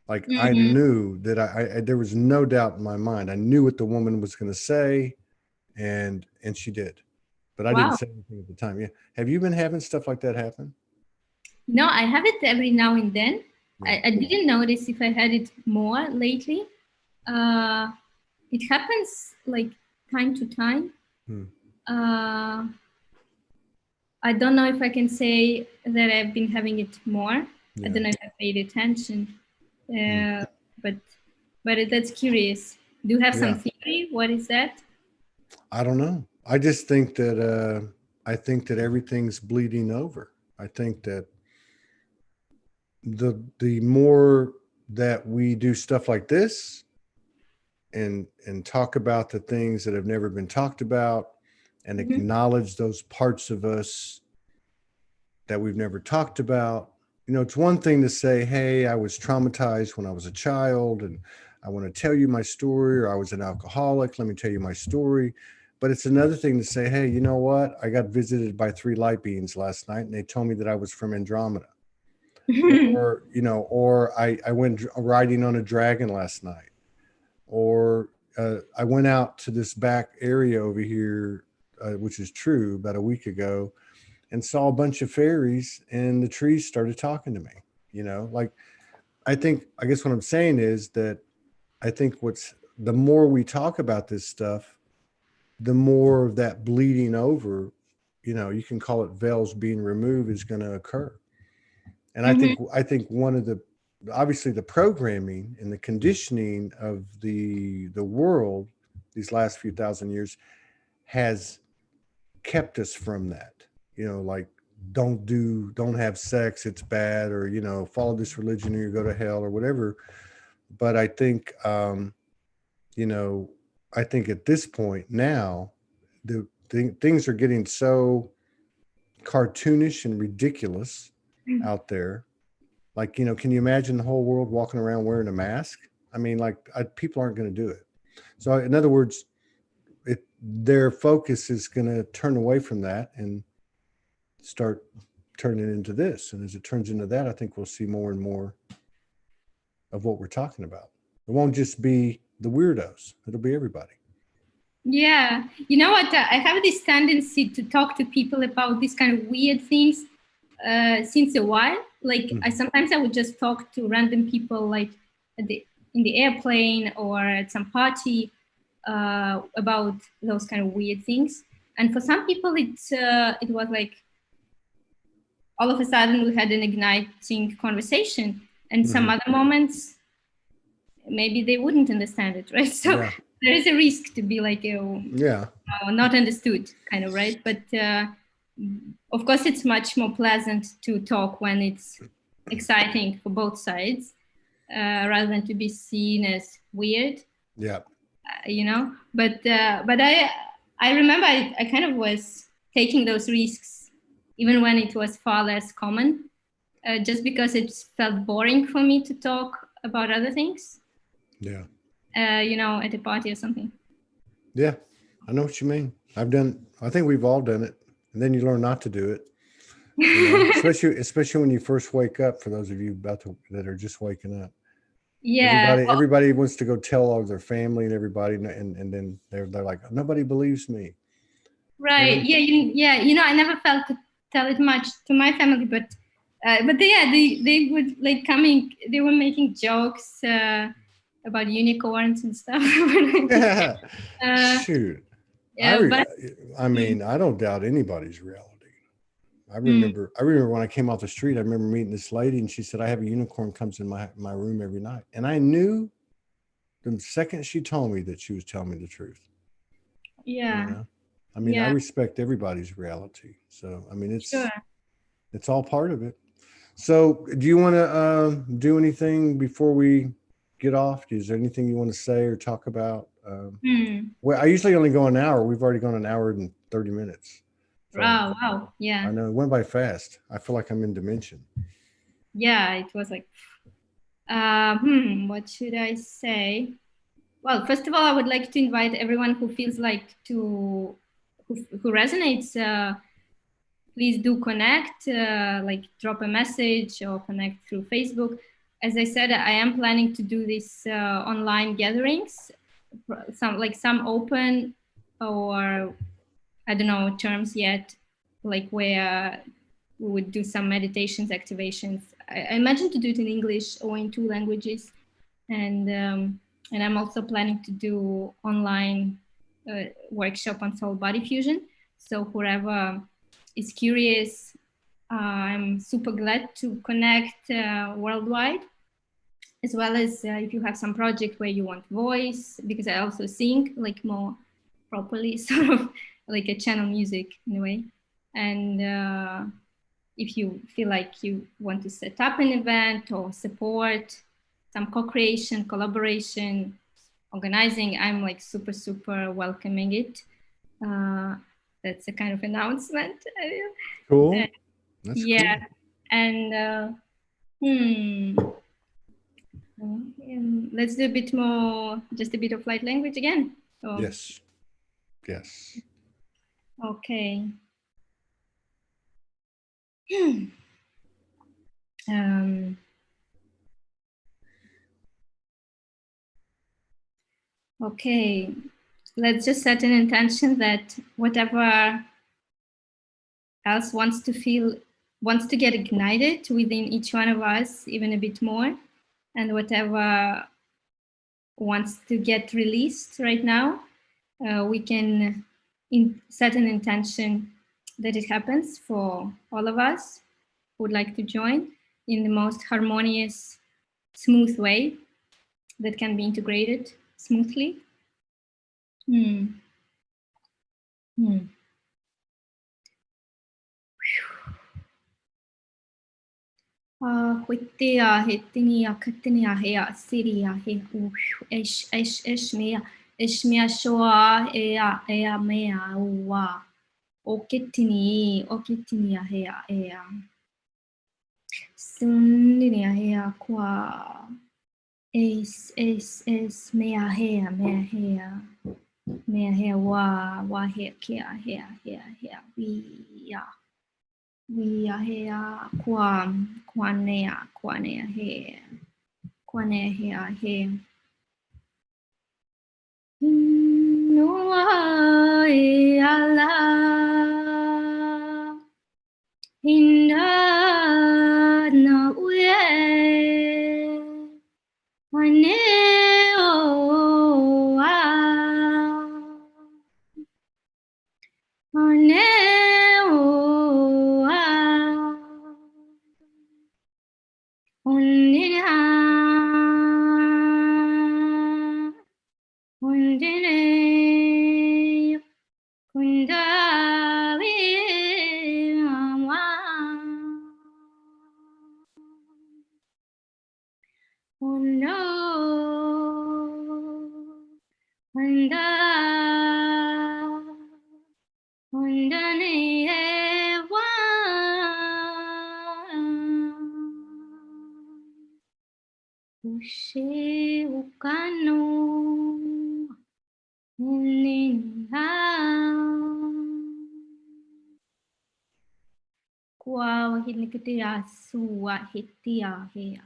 Like I knew that I there was no doubt in my mind. I knew what the woman was going to say, and she did, but I didn't say anything at the time. Yeah. Have you been having stuff like that happen? No, I have it every now and then. I didn't notice if I had it more lately. It happens like time to time. I don't know if I can say that I've been having it more. I don't know if I paid attention, but that's curious. Do you have some theory? What is that? I don't know. I just think that everything's bleeding over. I think that the more that we do stuff like this and talk about the things that have never been talked about, and acknowledge those parts of us that we've never talked about. It's one thing to say, hey, I was traumatized when I was a child, and I want to tell you my story, or I was an alcoholic, let me tell you my story. But it's another thing to say, hey, you know what? I got visited by 3 light beings last night, and they told me that I was from Andromeda. Or I went riding on a dragon last night. Or I went out to this back area over here, which is true, about a week ago, and saw a bunch of fairies, and the trees started talking to me. Like, I guess what I'm saying is that I think the more we talk about this stuff, the more of that bleeding over, you can call it veils being removed, is going to occur. And I think one of obviously the programming and the conditioning of the world these last few thousand years has kept us from that. Like, don't have sex, it's bad, or follow this religion or you go to hell, or whatever. But I think I think at this point now, things are getting so cartoonish and ridiculous out there. Like, can you imagine the whole world walking around wearing a mask? I mean, like, people aren't going to do it. So in other words, their focus is going to turn away from that, and start turning into this. And as it turns into that, I think we'll see more and more of what we're talking about. It won't just be the weirdos. It'll be everybody. Yeah. You know what? I have this tendency to talk to people about these kind of weird things since a while. Like sometimes I would just talk to random people, like in the airplane or at some party about those kind of weird things. And for some people, it was like all of a sudden we had an igniting conversation. And some other moments, maybe they wouldn't understand it, right? So there is a risk to be like, not understood, kind of, right? But of course, it's much more pleasant to talk when it's exciting for both sides, rather than to be seen as weird. Yeah. You know, but I remember I kind of was taking those risks, even when it was far less common, just because it felt boring for me to talk about other things. Yeah. You know, at a party or something. Yeah, I know what you mean. I think we've all done it. And then you learn not to do it. You know, especially when you first wake up, for those of you that are just waking up. Yeah. Everybody wants to go tell all of their family and everybody, and then they're like, nobody believes me. Right. You know, I never felt to tell it much to my family, but they would like coming, they were making jokes about unicorns and stuff. Shoot. Yeah, I mean, I don't doubt anybody's reality. I remember when I came off the street, I remember meeting this lady, and she said, I have a unicorn comes in my room every night. And I knew the second she told me that she was telling me the truth. Yeah. You know? I mean, I respect everybody's reality. So, I mean, it's all part of it. So do you want to do anything before we get off? Is there anything you want to say or talk about? Well, I usually only go an hour. We've already gone an hour and 30 minutes. So, wow. Yeah. I know it went by fast. I feel like I'm in dimension. Yeah, it was like, what should I say? Well, first of all, I would like to invite everyone who feels like who resonates, please do connect, like drop a message or connect through Facebook. As I said, I am planning to do these online gatherings, some open, or I don't know terms yet, like where we would do some meditations, activations. I imagine to do it in English or in 2 languages. And I'm also planning to do online workshop on soul body fusion. So whoever is curious, I'm super glad to connect worldwide, as well as if you have some project where you want voice, because I also sing like more properly, sort of like a channel music in a way. And if you feel like you want to set up an event or support some co-creation, collaboration, organizing, I'm like super welcoming it. That's a kind of announcement. Cool. That's cool. And let's do a bit more, just a bit of light language again. So, yes. Okay. Okay, let's just set an intention that whatever else wants to get ignited within each one of us, even a bit more, and whatever wants to get released right now, we can set an intention that it happens for all of us who would like to join in the most harmonious, smooth way that can be integrated smoothly. Huitea he tinia katinia hea siria he esh mea shoa ea mea ua o kitinia hea sundinia hea kwa es mea hea wa hea kia hea wia Via hea quanea he quanea hea he Noa e ala Hinda na uye Wane o a Wane o a Undina Undine Kundawi Ama Undo Unda Undani Ewa Ushe Ukano Nina Kwa Hinikitia Suwa Hitia Hea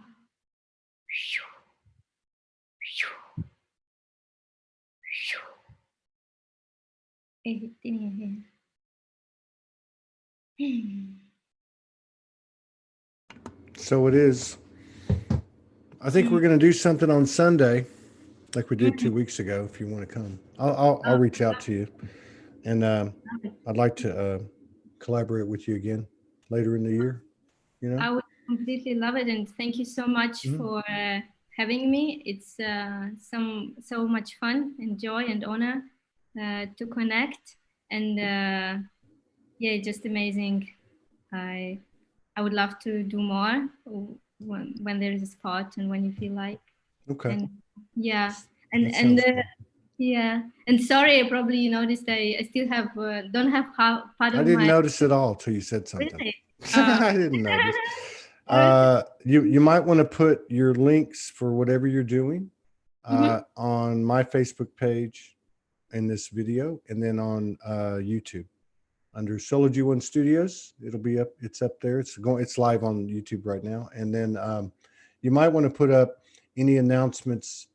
Hitia Hea So it is. I think we're going to do something on Sunday, like we did 2 weeks ago. If you want to come, I'll reach out to you, and I'd like to collaborate with you again later in the year. You know, I would completely love it, and thank you so much for having me. It's so much fun and joy and honor to connect, and yeah, just amazing. I would love to do more when there is a spot and when you feel like. okay. And yeah, and yeah, and sorry, probably you noticed I still have don't have part of I didn't my. notice it all till you said something. Really? I didn't notice. You might want to put your links for whatever you're doing on my Facebook page in this video, and then on YouTube under Soulology One Studios. It'll be up. It's up there. It's live on YouTube right now. And then you might want to put up any announcements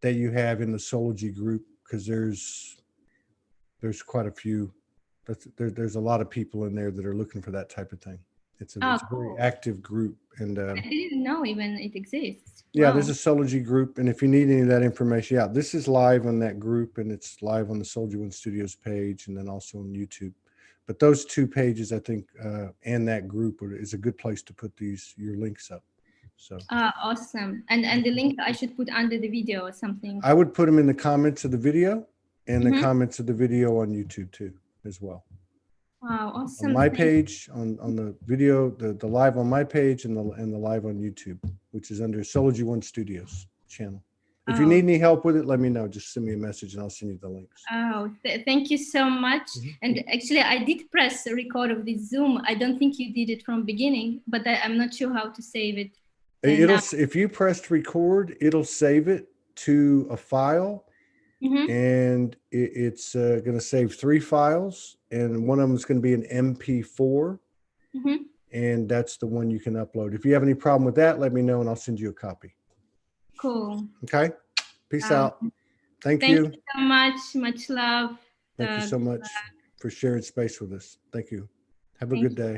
that you have in the Soulology group, because there's quite a few. There's a lot of people in there that are looking for that type of thing. It's a very active group, and I didn't know even it exists. Yeah, there's a Soulology group, and if you need any of that information, yeah, this is live on that group, and it's live on the Soulology One Studios page, and then also on YouTube. But those two pages, I think, and that group is a good place to put your links up. So awesome. And the link I should put under the video or something. I would put them in the comments of the video, and the comments of the video on YouTube too, as well. Wow, awesome. On my page, on the video, the live on my page, and the live on YouTube, which is under Soulology One Studios channel. If you need any help with it, let me know. Just send me a message and I'll send you the links. Oh, thank you so much. And actually, I did press a record of this Zoom. I don't think you did it from beginning, but I'm not sure how to save it. If you pressed record, it'll save it to a file, and it's going to save 3 files, and one of them is going to be an MP4, and that's the one you can upload. If you have any problem with that, let me know and I'll send you a copy. Cool. Okay. Peace out. Thank you. Thank you so much. Much love. Thank you so much for sharing space with us. Thank you. Have a good day.